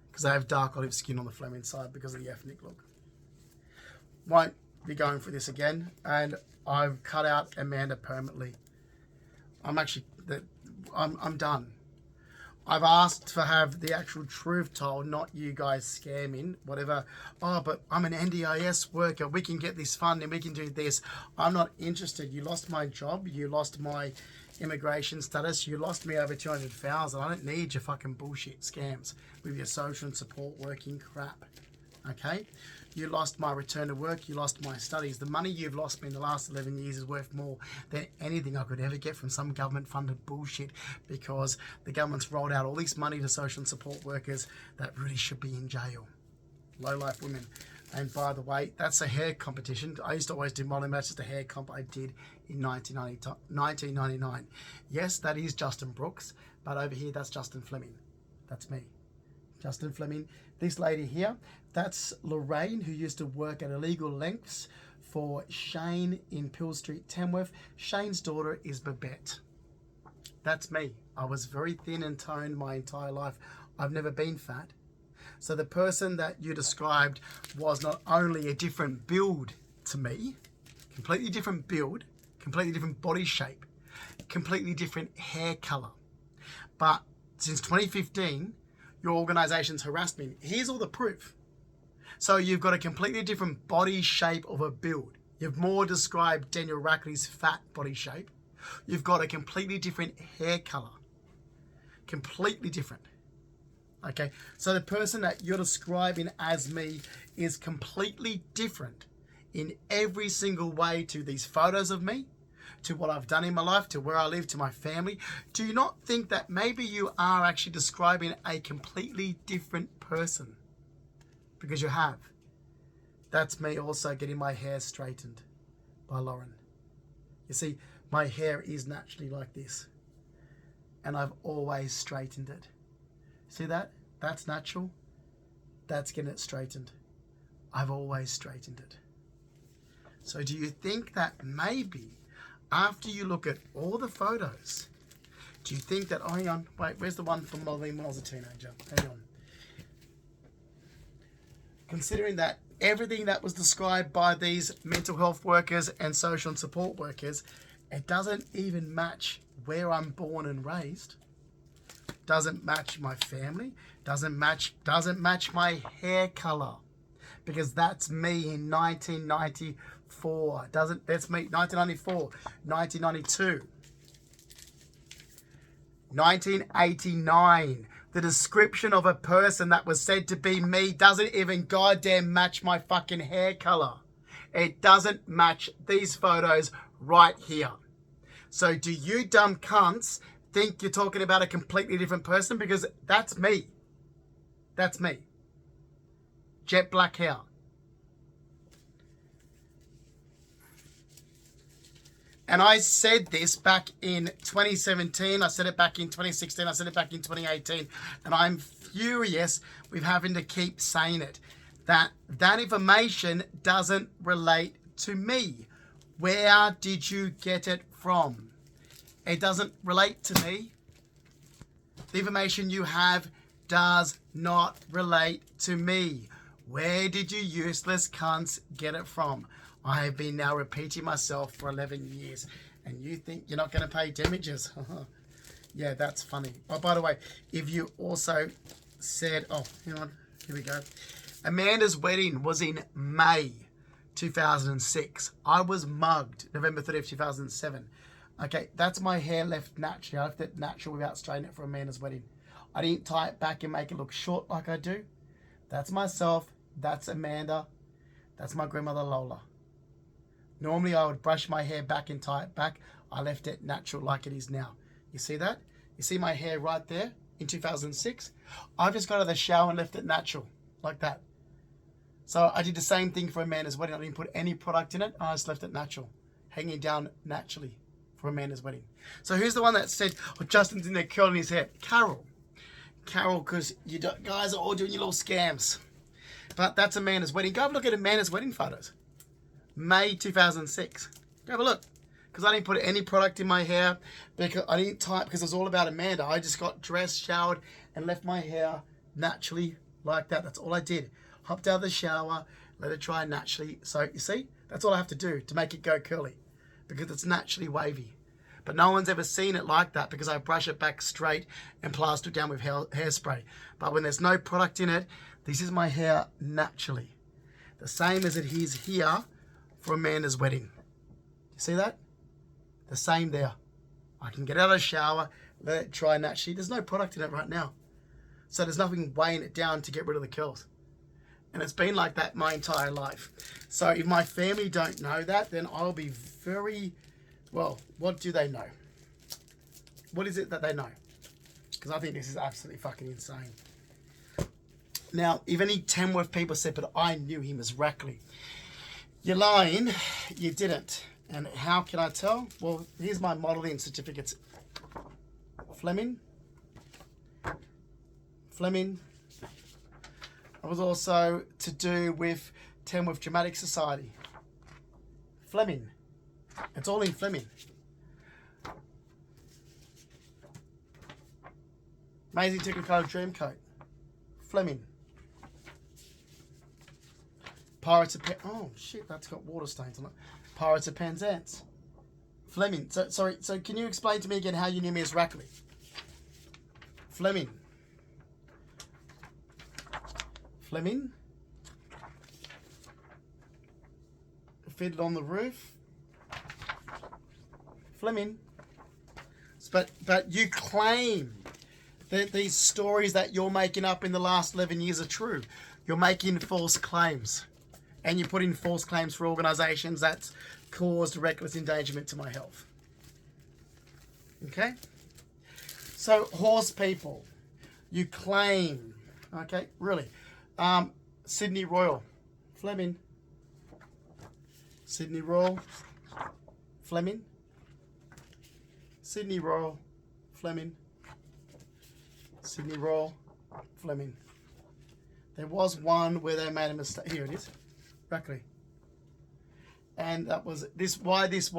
Because I have dark olive skin on the Fleming side because of the ethnic look. Won't be going for this again. And I've cut out Amanda permanently. I'm done. I've asked to have the actual truth told, not you guys scamming, whatever. Oh, but I'm an NDIS worker. We can get this funding. We can do this. I'm not interested. You lost my job. You lost my immigration status. You lost me over 200,000. I don't need your fucking bullshit scams with your social and support working crap. Okay? You lost my return to work. You lost my studies. The money you've lost me in the last 11 years is worth more than anything I could ever get from some government-funded bullshit, because the government's rolled out all this money to social and support workers that really should be in jail. Low-life women. And by the way, that's a hair competition. I used to always do modelling matches. The hair comp I did in 1999. Yes, that is Justin Brooks, but over here, that's Justin Fleming. That's me. Justin Fleming. This lady here, that's Lorraine, who used to work at Illegal Lengths for Shane in Pill Street, Tamworth. Shane's daughter is Babette. That's me. I was very thin and toned my entire life. I've never been fat. So the person that you described was not only a different build to me, completely different build, completely different body shape, completely different hair color. But since 2015, your organization's harassed me. Here's all the proof. So you've got a completely different body shape of a build. You've more described Daniel Rackley's fat body shape. You've got a completely different hair color. Completely different. Okay, so the person that you're describing as me is completely different in every single way to these photos of me, to what I've done in my life, to where I live, to my family. Do you not think that maybe you are actually describing a completely different person? Because you have. That's me also getting my hair straightened by Lauren. You see, my hair is naturally like this. And I've always straightened it. See that? That's natural. That's getting it straightened. I've always straightened it. So do you think that maybe after you look at all the photos, do you think that, oh, hang on, wait, where's the one from Marlene when I was a teenager? Hang on. Considering that everything that was described by these mental health workers and social and support workers, it doesn't even match where I'm born and raised. Doesn't match my family. Doesn't match my hair color. Because that's me in 1994. That's me, 1994, 1992, 1989. The description of a person that was said to be me doesn't even goddamn match my fucking hair color. It doesn't match these photos right here. So do you dumb cunts think you're talking about a completely different person? Because that's me. That's me. Jet black hair. And I said this back in 2017. I said it back in 2016. I said it back in 2018. And I'm furious with having to keep saying it. That information doesn't relate to me. Where did you get it from? It doesn't relate to me. The information you have does not relate to me. Where did you useless cunts get it from? I have been now repeating myself for 11 years. And you think you're not going to pay damages? Yeah, that's funny. Oh, by the way, if you also said... Oh, hang on. Here we go. Amanda's wedding was in May 2006. I was mugged November 30th, 2007. Okay, that's my hair left naturally. I left it natural without straightening it for Amanda's wedding. I didn't tie it back and make it look short like I do. That's myself. That's Amanda. That's my grandmother Lola. Normally I would brush my hair back and tie it back. I left it natural like it is now. You see that? You see my hair right there in 2006? I just got out of the shower and left it natural like that. So I did the same thing for Amanda's wedding. I didn't put any product in it. I just left it natural, hanging down naturally for Amanda's wedding. So who's the one that said, oh, Justin's in there curling his hair? Carol. Carol, because you guys are all doing your little scams. But that's Amanda's wedding. Go have a look at Amanda's wedding photos. May 2006. Go have a look. Because I didn't put any product in my hair. Because I didn't tie it because it was all about Amanda. I just got dressed, showered, and left my hair naturally like that. That's all I did. Hopped out of the shower, let it dry naturally. So you see, that's all I have to do to make it go curly. Because it's naturally wavy. But no one's ever seen it like that because I brush it back straight and plaster it down with hairspray. But when there's no product in it, this is my hair naturally. The same as it is here for Amanda's wedding. You see that? The same there. I can get out of the shower, let it dry naturally. There's no product in it right now. So there's nothing weighing it down to get rid of the curls. And it's been like that my entire life. So if my family don't know that, then I'll be very... Well, what do they know? What is it that they know? Because I think this is absolutely fucking insane. Now, if any Tamworth people said, but I knew him as Rackley. You're lying. You didn't. And how can I tell? Well, here's my modelling certificates. Fleming. Fleming. I was also to do with Tamworth Dramatic Society. Fleming. It's all in Fleming. Amazing Technicolor Dreamcoat. Fleming. Pirates of oh shit, that's got water stains on it. Pirates of Penzance. Fleming. So can you explain to me again how you knew me as Rackley? Fleming. Fleming. Fitted on the roof. Fleming. But you claim that these stories that you're making up in the last 11 years are true. You're making false claims. And you put in false claims for organisations that's caused reckless endangerment to my health. Okay? So, horse people, you claim, okay, really. Sydney Royal, Fleming. Sydney Royal, Fleming. Sydney Royal, Fleming. Sydney Royal, Fleming. There was one where they made a mistake. Here it is. Rackley. And that was this. Why this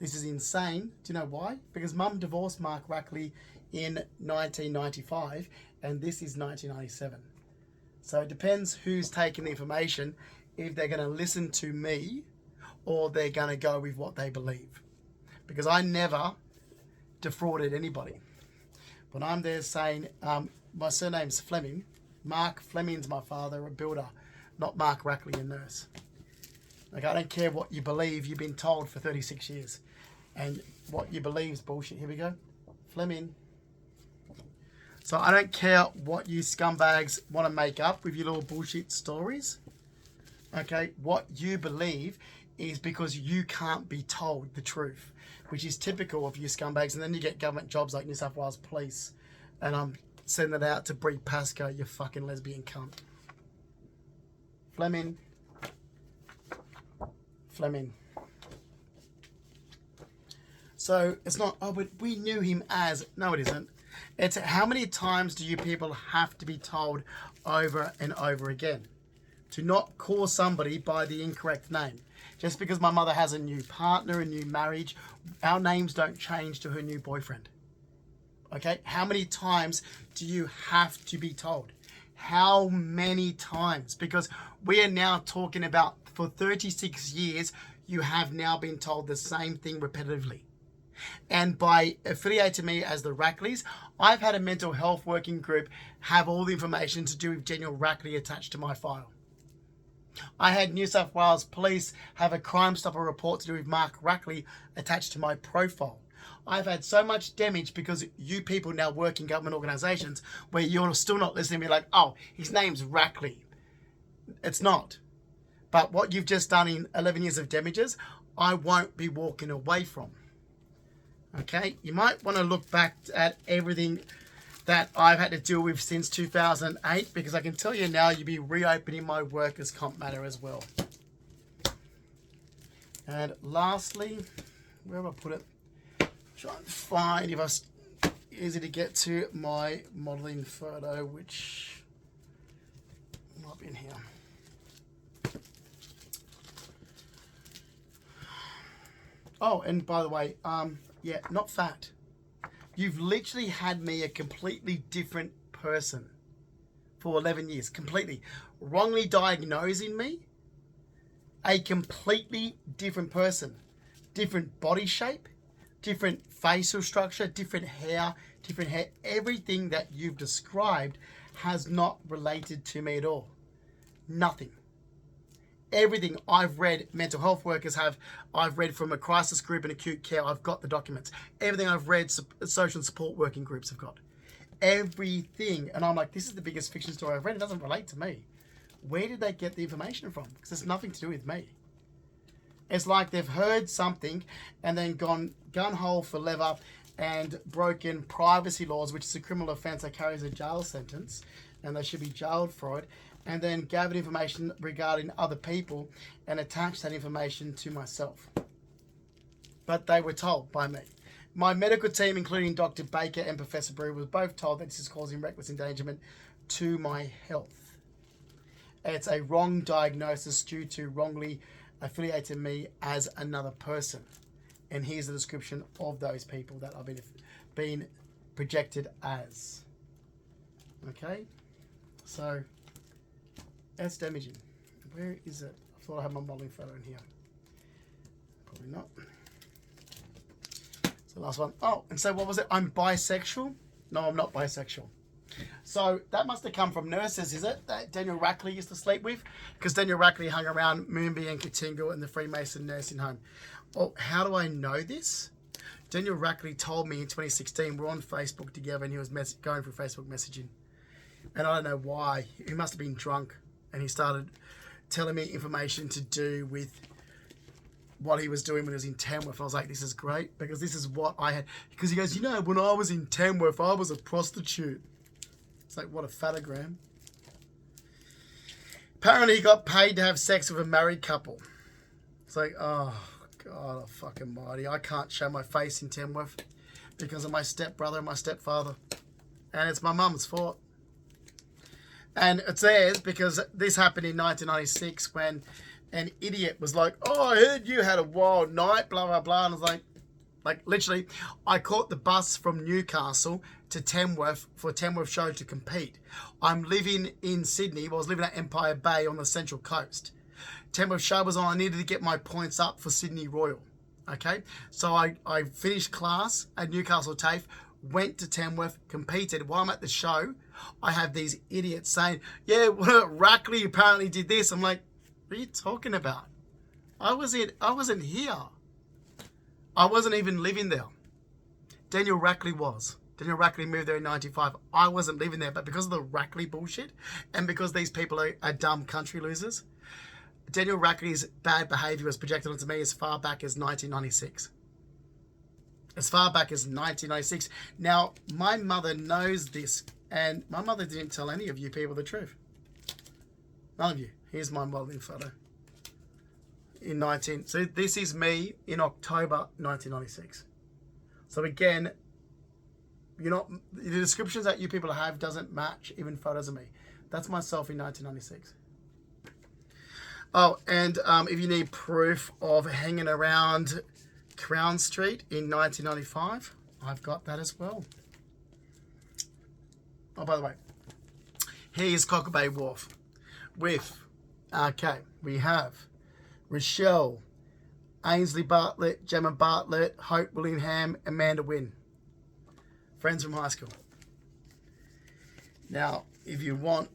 is insane. Do you know why? Because Mum divorced Mark Rackley in 1995 and this is 1997. So it depends who's taking the information, if they're going to listen to me or they're going to go with what they believe. Because I never defrauded anybody. When I'm there saying, my surname's Fleming, Mark Fleming's my father, a builder, not Mark Rackley, a nurse. Like, I don't care what you believe, you've been told for 36 years. And what you believe is bullshit. Here we go. Fleming. So I don't care what you scumbags want to make up with your little bullshit stories. Okay, what you believe is because you can't be told the truth, which is typical of you scumbags. And then you get government jobs like New South Wales Police. And I'm sending it out to Brie Pascoe, you fucking lesbian cunt. Fleming. Fleming. So it's not, oh, but we knew him as, no it isn't. It's how many times do you people have to be told over and over again? Do not call somebody by the incorrect name. Just because my mother has a new partner, a new marriage, our names don't change to her new boyfriend. Okay? How many times do you have to be told? How many times? Because we are now talking about, for 36 years, you have now been told the same thing repetitively. And by affiliating me as the Rackleys, I've had a mental health working group have all the information to do with Daniel Rackley attached to my file. I had New South Wales Police have a Crime Stopper report to do with Mark Rackley attached to my profile. I've had so much damage because you people now work in government organisations where you're still not listening to me like, oh, his name's Rackley. It's not. But what you've just done in 11 years of damages, I won't be walking away from. Okay? You might want to look back at everything that I've had to deal with since 2008, because I can tell you now you'll be reopening my workers' comp matter as well. And lastly, where have I put it? Try and find if it's easy to get to my modelling photo, which might be in here. Oh, and by the way, yeah, not fat. You've literally had me a completely different person for 11 years. Completely. Wrongly diagnosing me. A completely different person. Different body shape. Different facial structure. Different hair. Everything that you've described has not related to me at all. Nothing. Everything I've read, mental health workers have, I've read from a crisis group and acute care, I've got the documents. Everything I've read, social and support working groups have got. Everything. And I'm like, this is the biggest fiction story I've read. It doesn't relate to me. Where did they get the information from? Because it's nothing to do with me. It's like they've heard something and then gone gun-hole for leather and broken privacy laws, which is a criminal offence that carries a jail sentence, and they should be jailed for it, and then gathered information regarding other people and attached that information to myself. But they were told by me. My medical team, including Dr. Baker and Professor Brew, was both told that this is causing reckless endangerment to my health. It's a wrong diagnosis due to wrongly affiliating me as another person. And here's the description of those people that I've been projected as. Okay? So that's damaging. Where is it? I thought I had my modelling photo in here. Probably not. So last one. Oh, and so what was it? I'm bisexual? No, I'm not bisexual. So that must have come from nurses, is it? That Daniel Rackley used to sleep with? Because Daniel Rackley hung around Moonbi and Katingal in the Freemason nursing home. Well, how do I know this? Daniel Rackley told me in 2016, we're on Facebook together, and he was going through Facebook messaging. And I don't know why. He must have been drunk. And he started telling me information to do with what he was doing when he was in Tamworth. I was like, this is great, because this is what I had. Because he goes, you know, when I was in Tamworth, I was a prostitute. It's like, what a fatogram. Apparently he got paid to have sex with a married couple. It's like, oh, God, fucking mighty. I can't show my face in Tamworth because of my stepbrother and my stepfather. And it's my mum's fault. And it's theirs because this happened in 1996 when an idiot was like, oh, I heard you had a wild night, blah, blah, blah. And I was like literally, I caught the bus from Newcastle to Tamworth for a Tamworth show to compete. I'm living in Sydney. I was living at Empire Bay on the Central Coast. Tamworth show was on. I needed to get my points up for Sydney Royal. Okay? So I finished class at Newcastle TAFE, went to Tamworth, competed. While I'm at the show, I have these idiots saying, yeah, Rackley apparently did this. I'm like, what are you talking about? I wasn't here. I wasn't even living there. Daniel Rackley was. Daniel Rackley moved there in 95. I wasn't living there, but because of the Rackley bullshit and because these people are dumb country losers, Daniel Rackley's bad behaviour was projected onto me as far back as 1996. As far back as 1996. Now, my mother knows this, and my mother didn't tell any of you people the truth. None of you. Here's my modelling photo. So this is me in October 1996. So again, the descriptions that you people have doesn't match even photos of me. That's myself in 1996. Oh, and if you need proof of hanging around Crown Street in 1995, I've got that as well. Oh, by the way, here's Cocker Bay Wharf with, okay, we have Rochelle, Ainsley Bartlett, Gemma Bartlett, Hope Willingham, Amanda Wynne. Friends from high school. Now, if you want,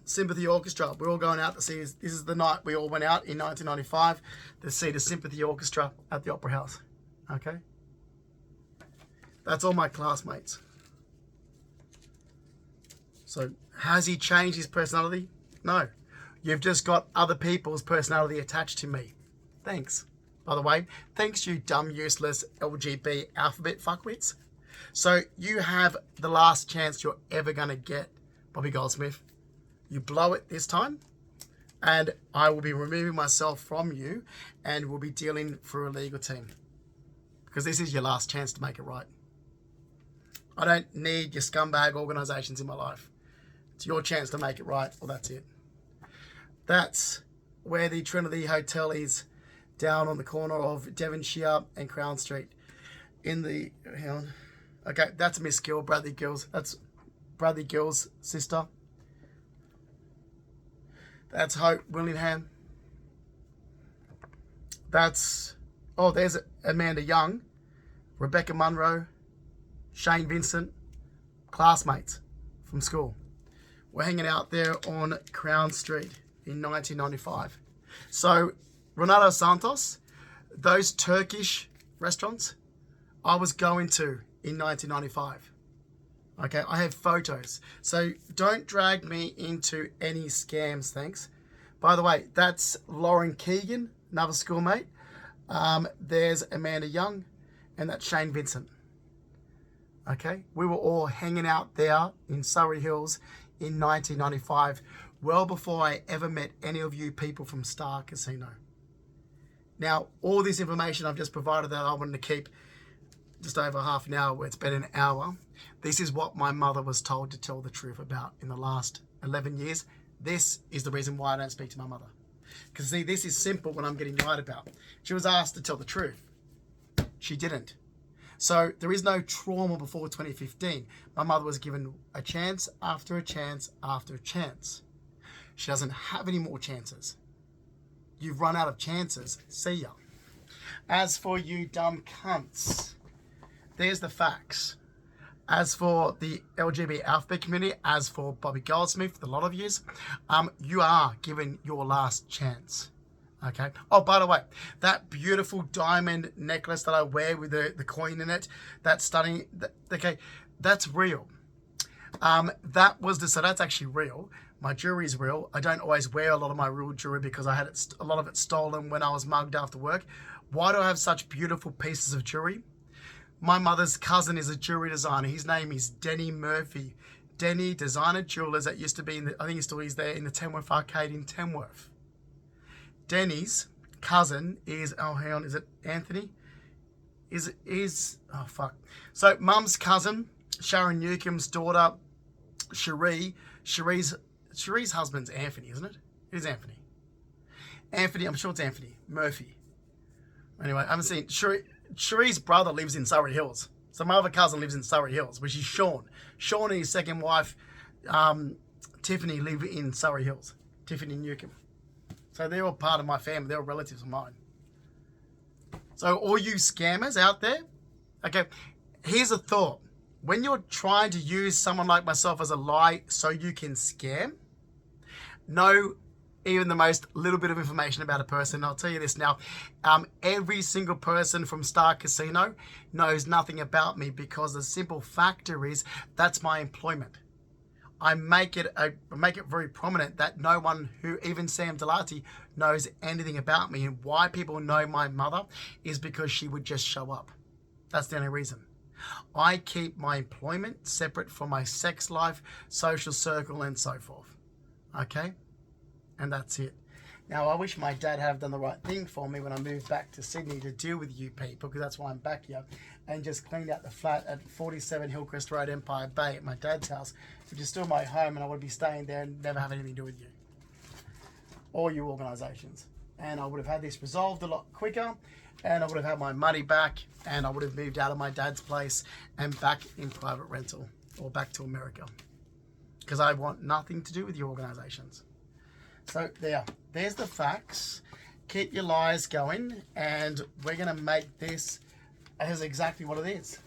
Sympathy Orchestra. We're all going out to see, this is the night we all went out in 1995 to see the Sympathy Orchestra at the Opera House. Okay? That's all my classmates. So, has he changed his personality? No. You've just got other people's personality attached to me. Thanks. By the way, thanks you dumb, useless LGB alphabet fuckwits. So, you have the last chance you're ever going to get, Bobby Goldsmith. You blow it this time, and I will be removing myself from you and will be dealing through a legal team. Because this is your last chance to make it right. I don't need your scumbag organisations in my life. It's your chance to make it right, or that's it. That's where the Trinity Hotel is, down on the corner of Devonshire and Crown Street. Hang on. Okay, that's Miss Gill, Bradley Gill's. That's Bradley Gill's sister. That's Hope Willingham. There's Amanda Young, Rebecca Munro, Shane Vincent, classmates from school. We're hanging out there on Crown Street in 1995. So, Renato Santos, those Turkish restaurants I was going to in 1995. Okay, I have photos. So don't drag me into any scams, thanks. By the way, that's Lauren Keegan, another schoolmate. There's Amanda Young, and that's Shane Vincent. Okay, we were all hanging out there in Surrey Hills in 1995, well before I ever met any of you people from Star Casino. Now, all this information I've just provided that I wanted to keep just over half an hour, where it's been an hour. This is what my mother was told to tell the truth about in the last 11 years. This is the reason why I don't speak to my mother. Because see, this is simple when I'm getting lied about. She was asked to tell the truth. She didn't. So there is no trauma before 2015. My mother was given a chance after a chance after a chance. She doesn't have any more chances. You've run out of chances. See ya. As for you dumb cunts, there's the facts. As for the LGBT alphabet community, as for Bobby Goldsmith, a lot of yous, you are given your last chance. Okay. Oh, by the way, that beautiful diamond necklace that I wear with the coin in it, that's stunning. Okay, that's real. So that's actually real. My jewelry is real. I don't always wear a lot of my real jewelry because I had a lot of it stolen when I was mugged after work. Why do I have such beautiful pieces of jewelry? My mother's cousin is a jewelry designer. His name is Denny Murphy. Denny Designer Jewelers, that used to be I think he still is there in the Tamworth Arcade in Tamworth. Denny's cousin is, is it Anthony? So mum's cousin, Sharon Newcomb's daughter, Cherie's husband's Anthony, isn't it? It is Anthony. Anthony, I'm sure it's Anthony Murphy. Anyway, I haven't seen Cherie's brother lives in Surrey Hills. So my other cousin lives in Surrey Hills, which is Sean. Sean and his second wife, Tiffany, live in Surrey Hills. Tiffany Newcomb. So they're all part of my family. They're all relatives of mine. So all you scammers out there, okay, here's a thought. When you're trying to use someone like myself as a lie so you can scam, know even the most little bit of information about a person. I'll tell you this now. Every single person from Star Casino knows nothing about me because the simple factor is that's my employment. I make it very prominent that no one who, even Sam Delati, knows anything about me. And why people know my mother is because she would just show up. That's the only reason. I keep my employment separate from my sex life, social circle, and so forth. Okay? And that's it. Now, I wish my dad had done the right thing for me when I moved back to Sydney to deal with you people, because that's why I'm back here, and just cleaned out the flat at 47 Hillcrest Road, Empire Bay, at my dad's house, which is still my home, and I would be staying there and never have anything to do with you. all you organisations. And I would have had this resolved a lot quicker, and I would have had my money back, and I would have moved out of my dad's place and back in private rental or back to America. Because I want nothing to do with your organisations. So there's the facts. Keep your lies going, and we're going to make this as exactly what it is.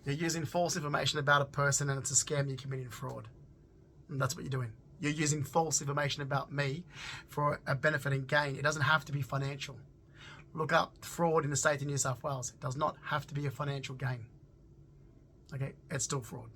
You're using false information about a person, and it's a scam. You're committing fraud. And that's what you're doing. You're using false information about me for a benefit and gain. It doesn't have to be financial. Look up fraud in the state of New South Wales. It does not have to be a financial gain. Okay, it's still fraud.